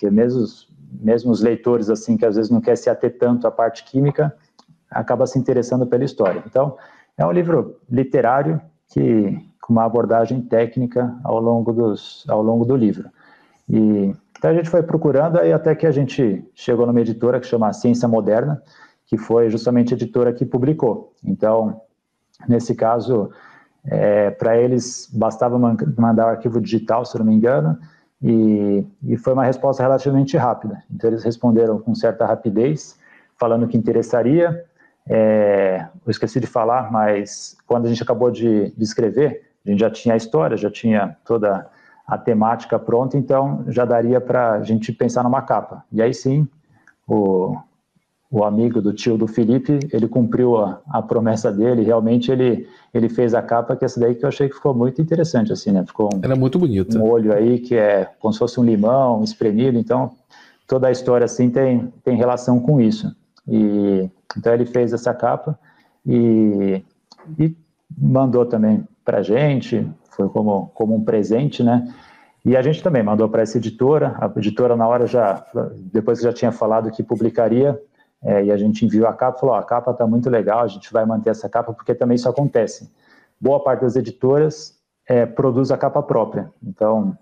mesmo os leitores, assim, que às vezes não quer se ater tanto à parte química, acaba se interessando pela história. Então, é um livro literário com uma abordagem técnica ao longo do livro. Então a gente foi procurando, aí até que a gente chegou numa editora que chama Ciência Moderna, que foi justamente a editora que publicou. Então, nesse caso, para eles bastava mandar o arquivo digital, se não me engano, e foi uma resposta relativamente rápida. Então eles responderam com certa rapidez, falando que interessaria. Eu esqueci de falar, mas quando a gente acabou de escrever, a gente já tinha a história, já tinha toda a temática pronta, então já daria para a gente pensar numa capa. E aí sim, o amigo do tio do Felipe, ele cumpriu a promessa dele, realmente ele fez a capa, que é essa daí que eu achei que ficou muito interessante, assim, né? Ficou Era muito bonita. Um olho aí que é como se fosse um limão espremido, então toda a história assim tem relação com isso. Então ele fez essa capa e mandou também para a gente, foi como um presente, né? E a gente também mandou para essa editora, a editora na hora depois que já tinha falado que publicaria, e a gente enviou a capa, falou, a capa está muito legal, a gente vai manter essa capa, porque também isso acontece. Boa parte das editoras produz a capa própria, então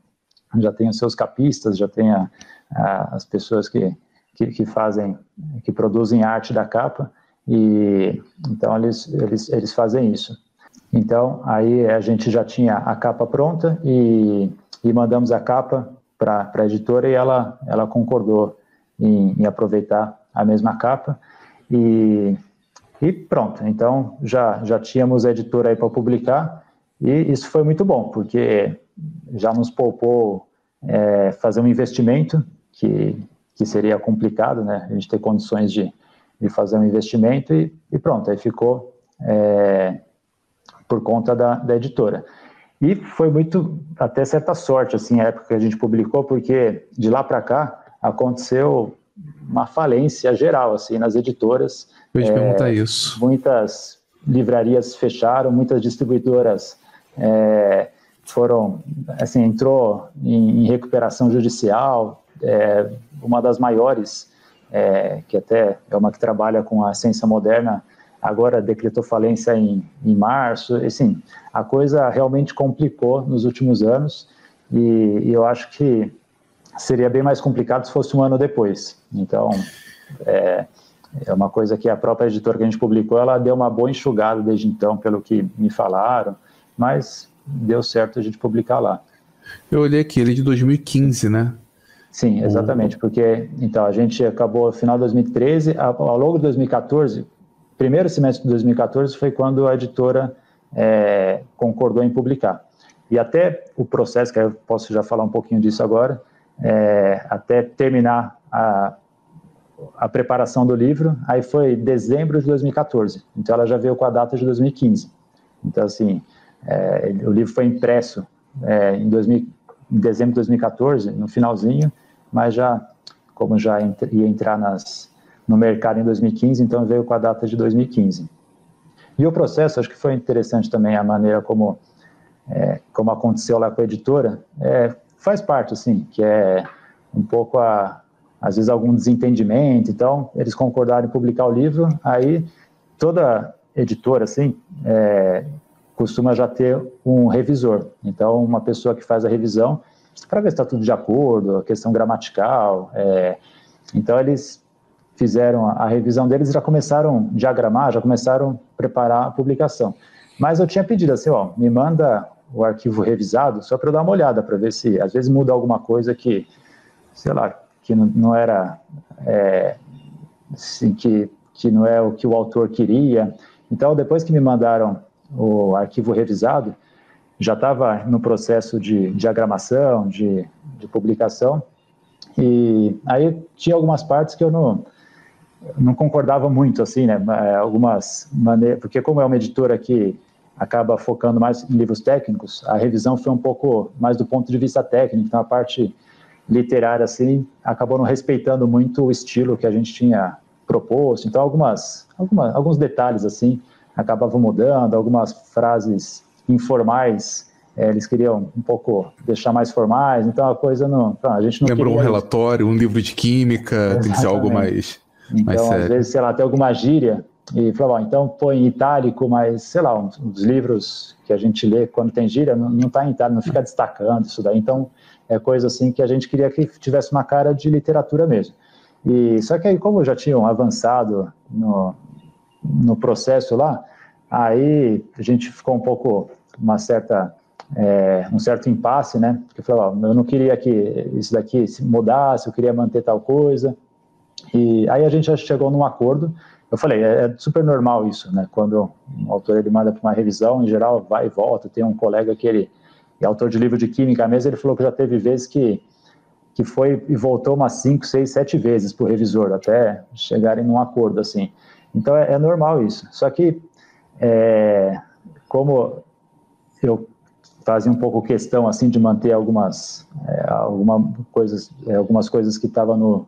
já tem os seus capistas, já tem as pessoas que produzem arte da capa, e então eles fazem isso. Então, aí a gente já tinha a capa pronta e mandamos a capa para a editora, e ela concordou em aproveitar a mesma capa, e pronto. Então, já tínhamos a editora aí para publicar, e isso foi muito bom, porque já nos poupou fazer um investimento que seria complicado, né? A gente ter condições de fazer um investimento, e pronto, aí ficou por conta da editora. E foi muito, até certa sorte, assim, a época que a gente publicou, porque de lá para cá aconteceu uma falência geral, assim, nas editoras. Eu ia te perguntar isso. Muitas livrarias fecharam, muitas distribuidoras foram, assim, entrou em recuperação judicial. Uma das maiores, que até é uma que trabalha com a ciência moderna, agora decretou falência em março. Assim, a coisa realmente complicou nos últimos anos, e eu acho que seria bem mais complicado se fosse um ano depois. Então, é uma coisa que a própria editora que a gente publicou, ela deu uma boa enxugada desde então, pelo que me falaram, mas deu certo a gente publicar lá. Eu olhei aqui, ele é de 2015, né? Sim, exatamente, porque então a gente acabou no final de 2013, ao longo de 2014, primeiro semestre de 2014 foi quando a editora concordou em publicar. E até o processo, que eu posso já falar um pouquinho disso agora, até terminar a preparação do livro, aí foi dezembro de 2014, então ela já veio com a data de 2015. Então, assim, o livro foi impresso em dezembro de 2014, no finalzinho, mas como já ia entrar no mercado em 2015, então veio com a data de 2015. E o processo, acho que foi interessante também a maneira como aconteceu lá com a editora, faz parte, assim, que é um pouco, às vezes, algum desentendimento. Então, eles concordaram em publicar o livro, aí toda editora, assim, costuma já ter um revisor. Então, uma pessoa que faz a revisão para ver se está tudo de acordo, a questão gramatical. Então, eles fizeram a revisão deles, já começaram a diagramar, já começaram a preparar a publicação. Mas eu tinha pedido assim, me manda o arquivo revisado só para eu dar uma olhada, para ver se às vezes muda alguma coisa que, sei lá, que não era, assim, que não é o que o autor queria. Então, depois que me mandaram o arquivo revisado, já estava no processo de diagramação, de publicação, e aí tinha algumas partes que eu não concordava muito, assim, né, algumas maneiras, porque como é uma editora que acaba focando mais em livros técnicos, a revisão foi um pouco mais do ponto de vista técnico, então a parte literária, assim, acabou não respeitando muito o estilo que a gente tinha proposto, então alguns detalhes, assim, acabavam mudando, algumas frases informais, eles queriam um pouco deixar mais formais, então a coisa a gente não lembrou um relatório, um livro de química. Exatamente. Tem que ser algo mais então, sério. Às vezes, sei lá, tem alguma gíria, e falou, então põe em itálico, mas, sei lá, os livros que a gente lê quando tem gíria, não está em itálico, não fica destacando isso daí, então é coisa assim que a gente queria que tivesse uma cara de literatura mesmo. E só que aí, como já tinham avançado no processo lá, aí a gente ficou um pouco, um certo impasse, né, porque falou, eu não queria que isso daqui se mudasse, eu queria manter tal coisa. E aí a gente já chegou num acordo. Eu falei, é super normal isso, né? Quando um autor ele manda para uma revisão, em geral vai e volta. Tem um colega que ele é autor de livro de química mesmo, ele falou que já teve vezes que foi e voltou umas 5, 6, 7 vezes para o revisor, até chegarem num acordo, assim. Então é normal isso. Só que, como eu fazia um pouco questão, assim, de manter algumas coisas que estavam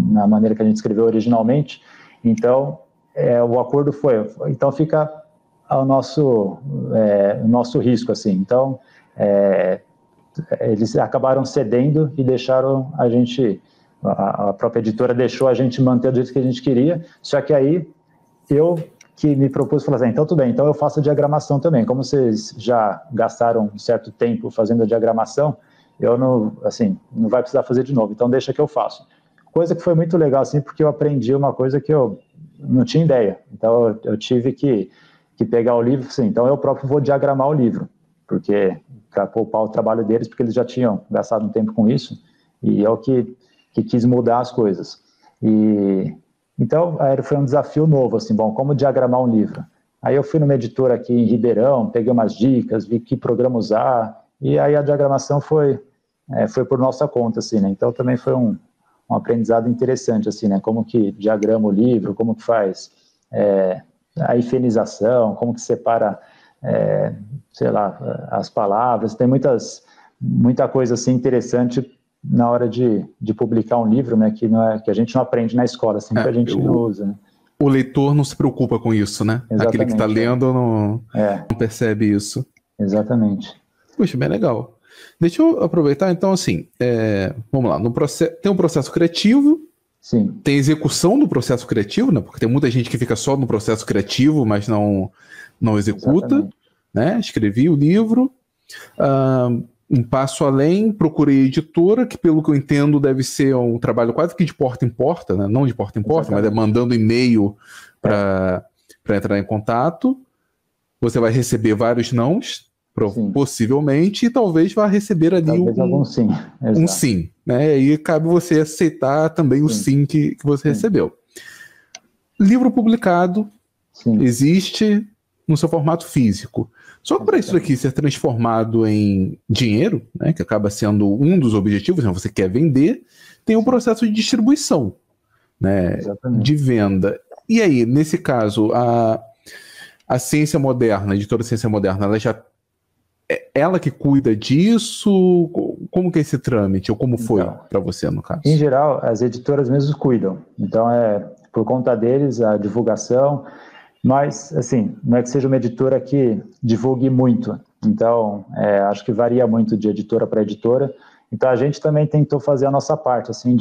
na maneira que a gente escreveu originalmente, então o acordo foi, então fica ao nosso risco, assim. Então eles acabaram cedendo e deixaram a gente, a própria editora deixou a gente manter do jeito que a gente queria, só que aí eu que me propus falar assim, então tudo bem, então eu faço a diagramação também, como vocês já gastaram um certo tempo fazendo a diagramação, eu não, assim, não vai precisar fazer de novo, então deixa que eu faço. Coisa que foi muito legal, assim, porque eu aprendi uma coisa que eu não tinha ideia. Então, eu tive que pegar o livro, assim, então eu próprio vou diagramar o livro, porque para poupar o trabalho deles, porque eles já tinham gastado um tempo com isso, e eu que quis mudar as coisas. Então, foi um desafio novo, assim, bom, como diagramar um livro? Aí eu fui numa editora aqui em Ribeirão, peguei umas dicas, vi que programa usar, e aí a diagramação foi por nossa conta, assim, né? Então também foi um aprendizado interessante, assim, né? Como que diagrama o livro, como que faz a hifenização, como que separa, sei lá, as palavras. Tem muita coisa, assim, interessante na hora de publicar um livro, né? Que a gente não aprende na escola, assim, que a gente não usa, né? O leitor não se preocupa com isso, né? Exatamente, aquele que está lendo não percebe isso. Exatamente. Puxa, bem legal. Deixa eu aproveitar, então, assim, vamos lá, tem um processo criativo, sim, tem execução do processo criativo, né? Porque tem muita gente que fica só no processo criativo, mas não executa, exatamente, né? Escrevi o livro, um passo além, procurei editora, que pelo que eu entendo deve ser um trabalho quase que de porta em porta, né? Não de porta em porta, exatamente, mas mandando e-mail para entrar em contato. Você vai receber vários nãos, possivelmente, e talvez vá receber ali algum sim. Um sim, né? E cabe você aceitar também o sim que você recebeu. Livro publicado existe no seu formato físico. Só que para isso aqui ser transformado em dinheiro, né, que acaba sendo um dos objetivos, né, você quer vender, tem um processo de distribuição, né, de venda. E aí, nesse caso, a Ciência Moderna, a editora Ciência Moderna, ela que cuida disso? Como que é esse trâmite? Ou como foi para você, no caso? Em geral, as editoras mesmo cuidam. Então, por conta deles, a divulgação. Mas, assim, não é que seja uma editora que divulgue muito. Então, acho que varia muito de editora para editora. Então, a gente também tentou fazer a nossa parte, assim,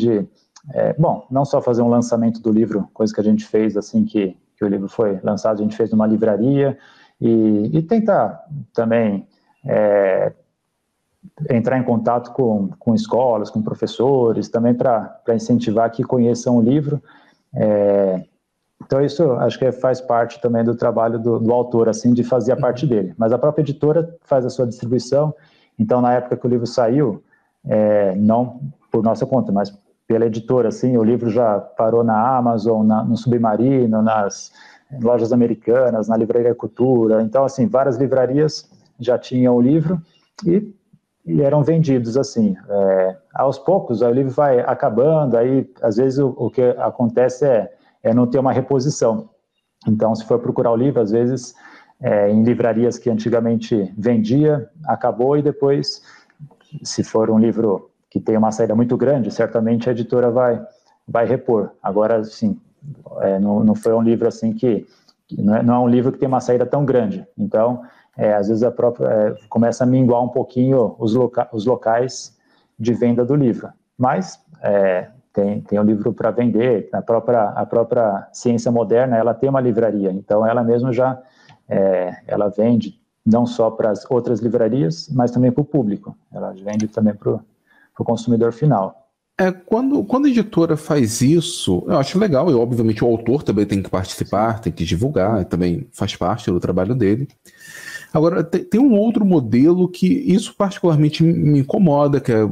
não só fazer um lançamento do livro, coisa que a gente fez, assim, que o livro foi lançado, a gente fez numa livraria, e tentar também entrar em contato com escolas, com professores, também para incentivar que conheçam o livro. Então isso acho que faz parte também do trabalho do autor, assim, de fazer a parte dele. Mas a própria editora faz a sua distribuição. Então, na época que o livro saiu, não por nossa conta, mas pela editora, assim, o livro já parou na Amazon, no Submarino, nas lojas americanas, na Livraria Cultura. Então, assim, várias livrarias já tinham o livro e eram vendidos, assim. Aos poucos, o livro vai acabando, aí, às vezes, o que acontece é não ter uma reposição. Então, se for procurar o livro, às vezes, em livrarias que antigamente vendia, acabou, e depois, se for um livro que tem uma saída muito grande, certamente a editora vai repor. Agora, assim, não foi um livro assim que não é um livro que tem uma saída tão grande. Então, às vezes começa a minguar um pouquinho os locais de venda do livro. Mas tem um livro para vender. A própria Ciência Moderna, ela tem uma livraria, então ela mesma ela vende não só para as outras livrarias, mas também para o público. Ela vende também para o consumidor final. Quando a editora faz isso, eu acho legal, e obviamente o autor também tem que participar, tem que divulgar, também faz parte do trabalho dele. Agora, tem um outro modelo que isso particularmente me incomoda, que é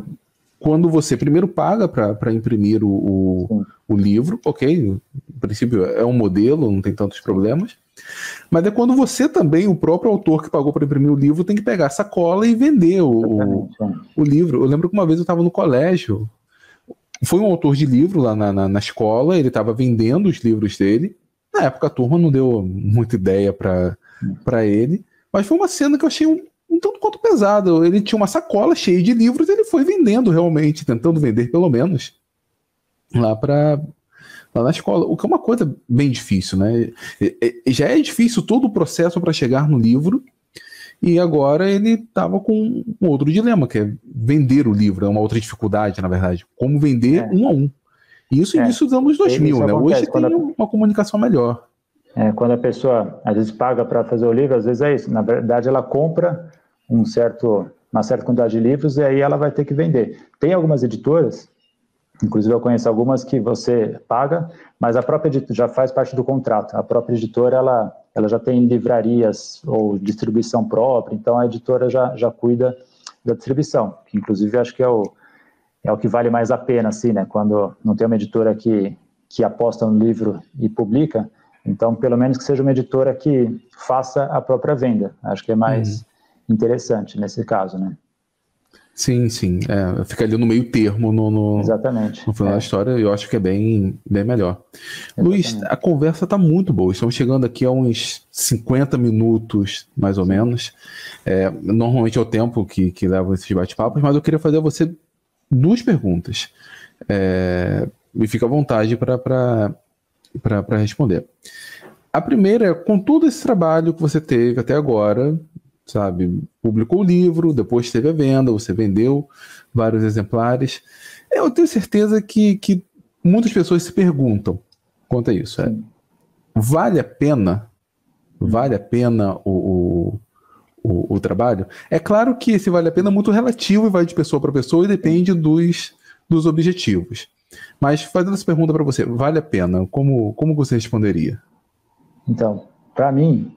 quando você primeiro paga para imprimir o livro, ok, no princípio é um modelo, não tem tantos problemas, mas é quando você também, o próprio autor que pagou para imprimir o livro, tem que pegar a sacola e vender o livro. Eu lembro que uma vez eu estava no colégio, foi um autor de livro lá na escola, ele estava vendendo os livros dele, na época a turma não deu muita ideia para ele, mas foi uma cena que eu achei um tanto quanto pesada. Ele tinha uma sacola cheia de livros e ele foi vendendo realmente, tentando vender pelo menos lá na escola, o que é uma coisa bem difícil, né? Já é difícil todo o processo para chegar no livro, e agora ele estava com um outro dilema, que é vender o livro, é uma outra dificuldade, na verdade, como vender um a um. E isso início dos anos 2000, né? Hoje tem uma comunicação melhor. Quando a pessoa, às vezes, paga para fazer o livro, às vezes é isso. Na verdade, ela compra um certo uma certa quantidade de livros e aí ela vai ter que vender. Tem algumas editoras, inclusive eu conheço algumas que você paga, mas a própria editora já faz parte do contrato. A própria editora, ela já tem livrarias ou distribuição própria, então a editora já cuida da distribuição, que inclusive acho que é o que vale mais a pena, assim, né? Quando não tem uma editora que aposta no livro e publica, então pelo menos que seja uma editora que faça a própria venda. Acho que é mais interessante nesse caso, né? Sim, fica ali no meio termo Exatamente. No final da história, eu acho que é bem melhor. Exatamente. Luiz, a conversa está muito boa, estamos chegando aqui a uns 50 minutos, mais ou menos. Normalmente é o tempo que levam esses bate-papos, mas eu queria fazer a você 2 perguntas. E fica à vontade para responder. A primeira é, com todo esse trabalho que você teve até agora, sabe, publicou o livro, depois teve a venda, você vendeu vários exemplares. Eu tenho certeza que muitas pessoas se perguntam quanto a isso. Vale a pena? Vale a pena o trabalho? É claro que esse vale a pena é muito relativo e vai de pessoa para pessoa e depende dos objetivos. Mas fazendo essa pergunta para você, vale a pena? Como você responderia? Então, para mim,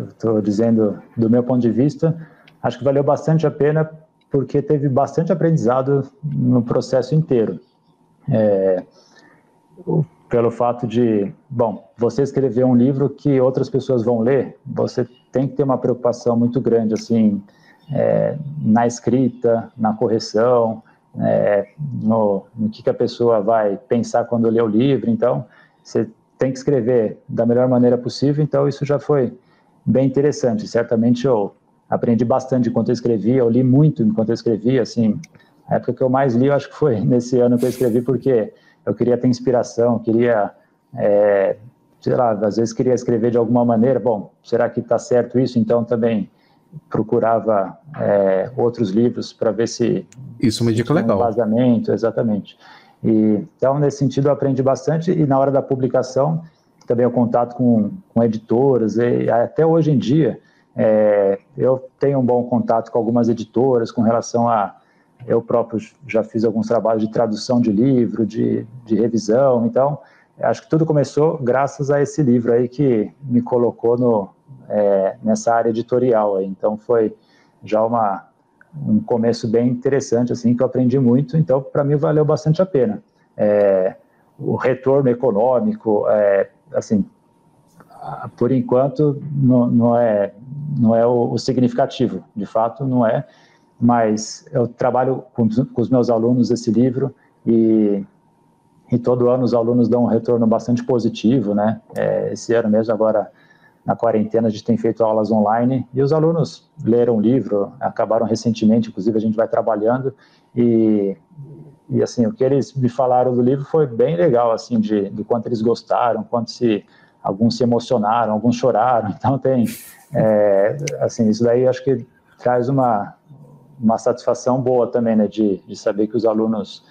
estou dizendo do meu ponto de vista, acho que valeu bastante a pena porque teve bastante aprendizado no processo inteiro. Pelo fato de, você escrever um livro que outras pessoas vão ler, você tem que ter uma preocupação muito grande, assim, na escrita, na correção, no que a pessoa vai pensar quando lê o livro. Então, você tem que escrever da melhor maneira possível, então isso já foi bem interessante. Certamente eu aprendi bastante enquanto eu escrevia, eu li muito enquanto eu escrevia, assim, a época que eu mais li, eu acho que foi nesse ano que eu escrevi, porque eu queria ter inspiração, queria, sei lá, às vezes queria escrever de alguma maneira, será que está certo isso? Então também procurava outros livros para ver se... Isso é uma dica legal. Um embasamento, exatamente. Então, nesse sentido, eu aprendi bastante e na hora da publicação, também o contato com editoras, e até hoje em dia, eu tenho um bom contato com algumas editoras com relação a... Eu próprio já fiz alguns trabalhos de tradução de livro, de revisão, então, acho que tudo começou graças a esse livro aí que me colocou nessa área editorial aí. Então, foi já um começo bem interessante, assim, que eu aprendi muito, então para mim valeu bastante a pena. O retorno econômico, assim, por enquanto não é o significativo, de fato não é, mas eu trabalho com os meus alunos esse livro e todo ano os alunos dão um retorno bastante positivo, né? Esse ano mesmo, agora na quarentena, a gente tem feito aulas online e os alunos leram o livro, acabaram recentemente, inclusive a gente vai trabalhando e assim, o que eles me falaram do livro foi bem legal, assim, do quanto eles gostaram, alguns se emocionaram, alguns choraram, então tem, assim, isso daí acho que traz uma satisfação boa também, né, de saber que os alunos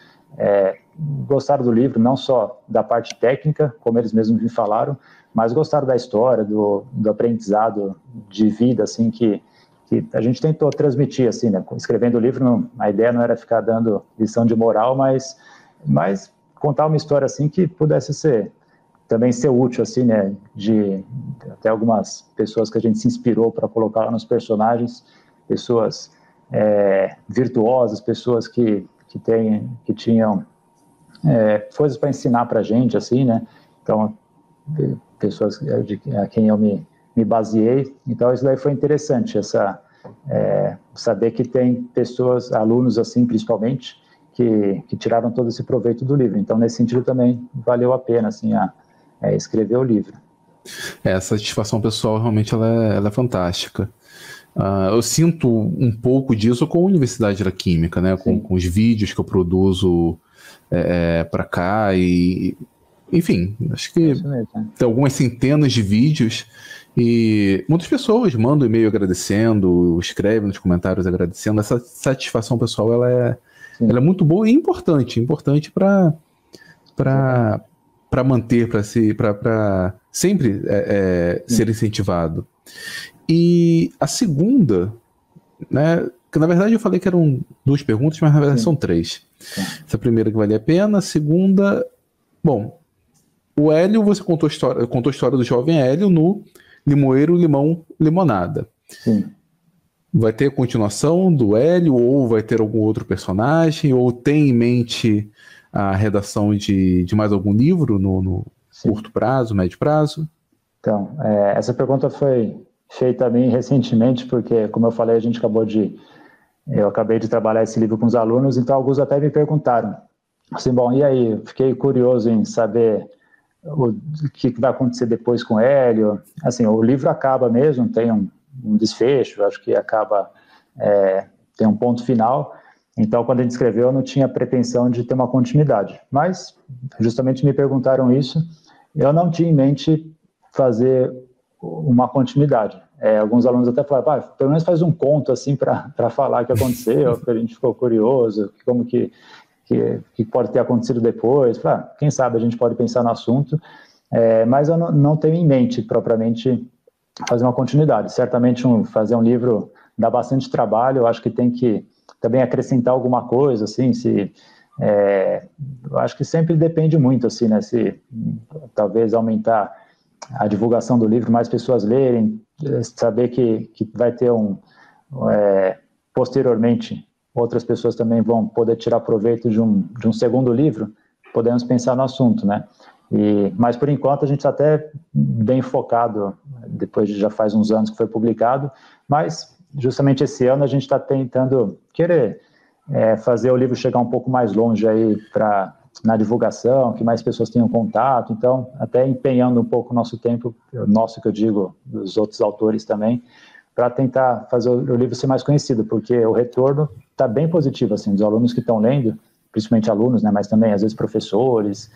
gostaram do livro, não só da parte técnica, como eles mesmos me falaram, mas gostaram da história, do aprendizado de vida, assim, que a gente tentou transmitir, assim, né, escrevendo o livro, a ideia não era ficar dando lição de moral, mas contar uma história, assim, que pudesse também ser útil, assim, né, de até algumas pessoas que a gente se inspirou para colocar lá nos personagens, pessoas virtuosas, pessoas que tinham coisas para ensinar para a gente, assim, né, então, pessoas a quem eu me baseei, então isso daí foi interessante, saber que tem pessoas, alunos assim, principalmente, que tiraram todo esse proveito do livro, então nesse sentido também valeu a pena, assim, escrever o livro. A satisfação pessoal realmente ela é fantástica. Eu sinto um pouco disso com a Universidade da Química, né? Com os vídeos que eu produzo para cá e... Enfim, acho que tem algumas centenas de vídeos e muitas pessoas mandam e-mail agradecendo, escrevem nos comentários agradecendo. Essa satisfação pessoal ela é muito boa e importante para manter, para sempre ser incentivado. E a segunda, né, que na verdade eu falei que eram 2 perguntas, mas na verdade são 3. Essa primeira que valia a pena, a segunda... Bom, o Hélio, você contou a história do jovem Hélio no Limoeiro, Limão, Limonada. Sim. Vai ter continuação do Hélio, ou vai ter algum outro personagem, ou tem em mente a redação de mais algum livro no curto prazo, médio prazo? Então, essa pergunta foi feita a mim recentemente, porque, como eu falei, eu acabei de trabalhar esse livro com os alunos, então alguns até me perguntaram, assim, bom, e aí? Fiquei curioso em saber o que vai acontecer depois com o Hélio. Assim, o livro acaba mesmo, tem um desfecho, acho que acaba, tem um ponto final, então quando a gente escreveu eu não tinha pretensão de ter uma continuidade, mas justamente me perguntaram isso, eu não tinha em mente fazer uma continuidade. Alguns alunos até falaram, pelo menos faz um conto assim para falar o que aconteceu, porque a gente ficou curioso, como que pode ter acontecido depois. Quem sabe a gente pode pensar no assunto, mas eu não tenho em mente propriamente fazer uma continuidade. Certamente fazer um livro dá bastante trabalho, eu acho que tem que também acrescentar alguma coisa, assim, eu acho que sempre depende muito, assim, né, se talvez aumentar a divulgação do livro, mais pessoas lerem, saber que vai ter posteriormente, outras pessoas também vão poder tirar proveito de um segundo livro, podemos pensar no assunto, né? Mas, por enquanto, a gente está até bem focado, depois já faz uns anos que foi publicado, mas, justamente esse ano, a gente está tentando fazer o livro chegar um pouco mais longe aí na divulgação, que mais pessoas tenham contato, então, até empenhando um pouco o nosso tempo, nosso que eu digo, dos outros autores também, para tentar fazer o livro ser mais conhecido, porque o retorno está bem positivo, assim, dos alunos que estão lendo, principalmente alunos, né, mas também, às vezes, professores,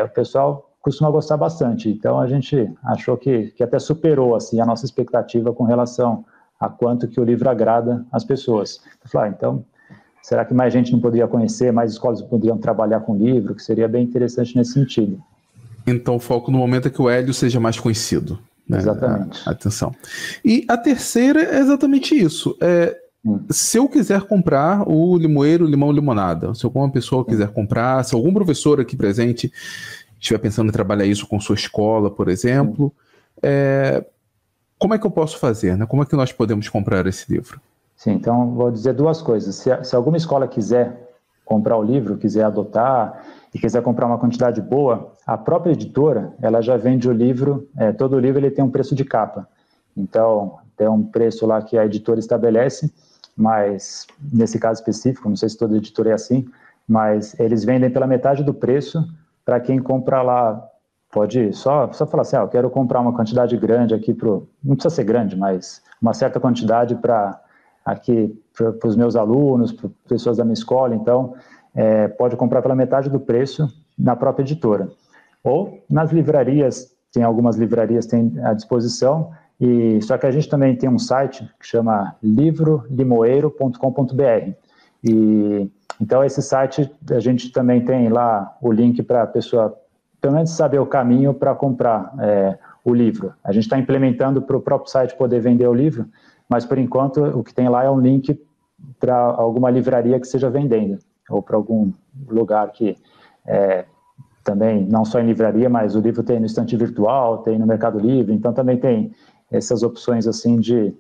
o pessoal costuma gostar bastante, então a gente achou que até superou, assim, a nossa expectativa com relação a quanto que o livro agrada as pessoas. Então, será que mais gente não poderia conhecer, mais escolas poderiam trabalhar com o livro, que seria bem interessante nesse sentido. Então o foco no momento é que o Hélio seja mais conhecido. Né? Exatamente. Atenção. E a terceira é exatamente isso. Se eu quiser comprar o Limoeiro, Limão, Limonada, se alguma pessoa quiser comprar, se algum professor aqui presente estiver pensando em trabalhar isso com sua escola, por exemplo, como é que eu posso fazer? Né? Como é que nós podemos comprar esse livro? Sim, então vou dizer 2 coisas. Se alguma escola quiser comprar o livro, quiser adotar e quiser comprar uma quantidade boa, a própria editora, ela já vende o livro, todo livro ele tem um preço de capa. Então, tem um preço lá que a editora estabelece, mas nesse caso específico, não sei se toda editora é assim, mas eles vendem pela metade do preço para quem compra lá. Pode só falar assim, eu quero comprar uma quantidade grande aqui, não precisa ser grande, mas uma certa quantidade para os meus alunos, para pessoas da minha escola, então pode comprar pela metade do preço na própria editora. Ou nas livrarias, tem algumas livrarias tem à disposição, só que a gente também tem um site que chama livrolimoeiro.com.br. Então esse site a gente também tem lá o link para a pessoa, pelo menos saber o caminho para comprar o livro. A gente está implementando para o próprio site poder vender o livro, mas, por enquanto, o que tem lá é um link para alguma livraria que esteja vendendo, ou para algum lugar que também, não só em livraria, mas o livro tem no estante virtual, tem no Mercado Livre, então também tem essas opções assim de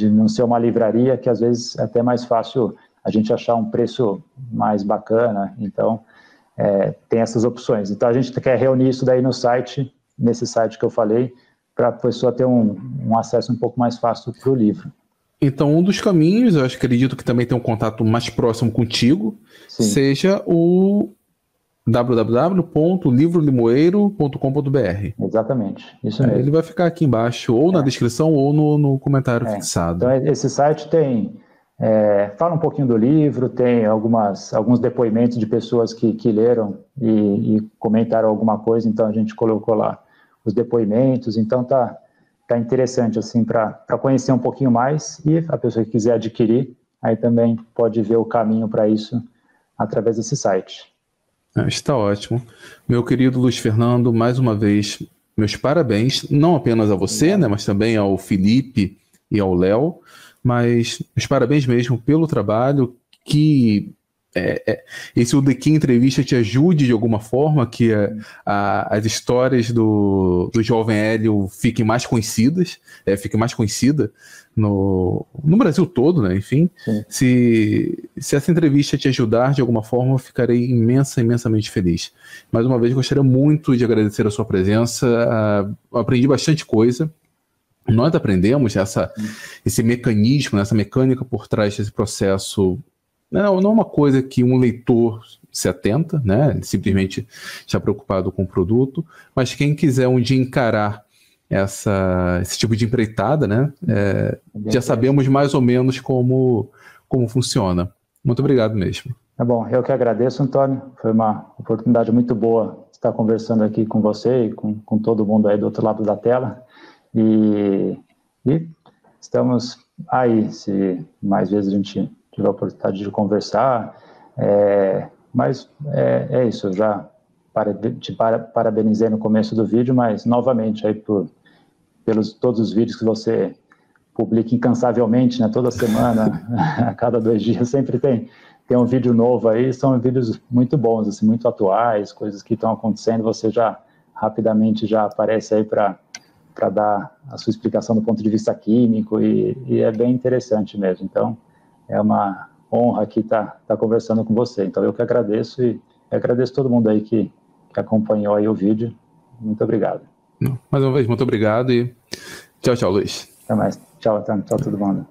não ser uma livraria, que às vezes é até mais fácil a gente achar um preço mais bacana, então tem essas opções. Então a gente quer reunir isso daí no site, nesse site que eu falei, para a pessoa ter um acesso um pouco mais fácil para o livro. Então, um dos caminhos, eu acredito que também tem um contato mais próximo contigo, sim, seja o www.livrolimoeiro.com.br. Exatamente, isso mesmo. Ele vai ficar aqui embaixo, ou na descrição, ou no comentário fixado. Então, esse site fala um pouquinho do livro, tem alguns depoimentos de pessoas que leram e comentaram alguma coisa, então a gente colocou lá os depoimentos, então tá interessante assim para conhecer um pouquinho mais, e a pessoa que quiser adquirir, aí também pode ver o caminho para isso através desse site. Está ótimo. Meu querido Luiz Fernando, mais uma vez, meus parabéns, não apenas a você, né, mas também ao Felipe e ao Léo. mas os parabéns mesmo pelo trabalho, que esse UDQ Entrevista te ajude de alguma forma, que as histórias do jovem Hélio fiquem mais conhecidas, fiquem mais conhecida no Brasil todo, né? Enfim, se essa entrevista te ajudar de alguma forma, eu ficarei imensamente feliz. Mais uma vez, gostaria muito de agradecer a sua presença, aprendi bastante coisa. Nós aprendemos esse mecanismo, essa mecânica por trás desse processo. Não é uma coisa que um leitor se atenta, né? Ele simplesmente está preocupado com o produto, mas quem quiser um dia encarar esse tipo de empreitada, né? Já sabemos mais ou menos como funciona. Muito obrigado mesmo. Tá bom, eu que agradeço, Antônio. Foi uma oportunidade muito boa estar conversando aqui com você e com todo mundo aí do outro lado da tela. E estamos aí, se mais vezes a gente tiver a oportunidade de conversar, mas é isso, eu já te parabenizei no começo do vídeo, mas novamente aí pelos todos os vídeos que você publica incansavelmente, né, toda semana, a cada 2 dias sempre tem um vídeo novo aí, são vídeos muito bons, assim, muito atuais, coisas que estão acontecendo, você já rapidamente já aparece aí para dar a sua explicação do ponto de vista químico e é bem interessante mesmo. Então, é uma honra aqui estar conversando com você. Então, eu que agradeço e agradeço todo mundo aí que acompanhou aí o vídeo. Muito obrigado. Mais uma vez, muito obrigado e tchau, Luiz. Até mais. Tchau, todo mundo.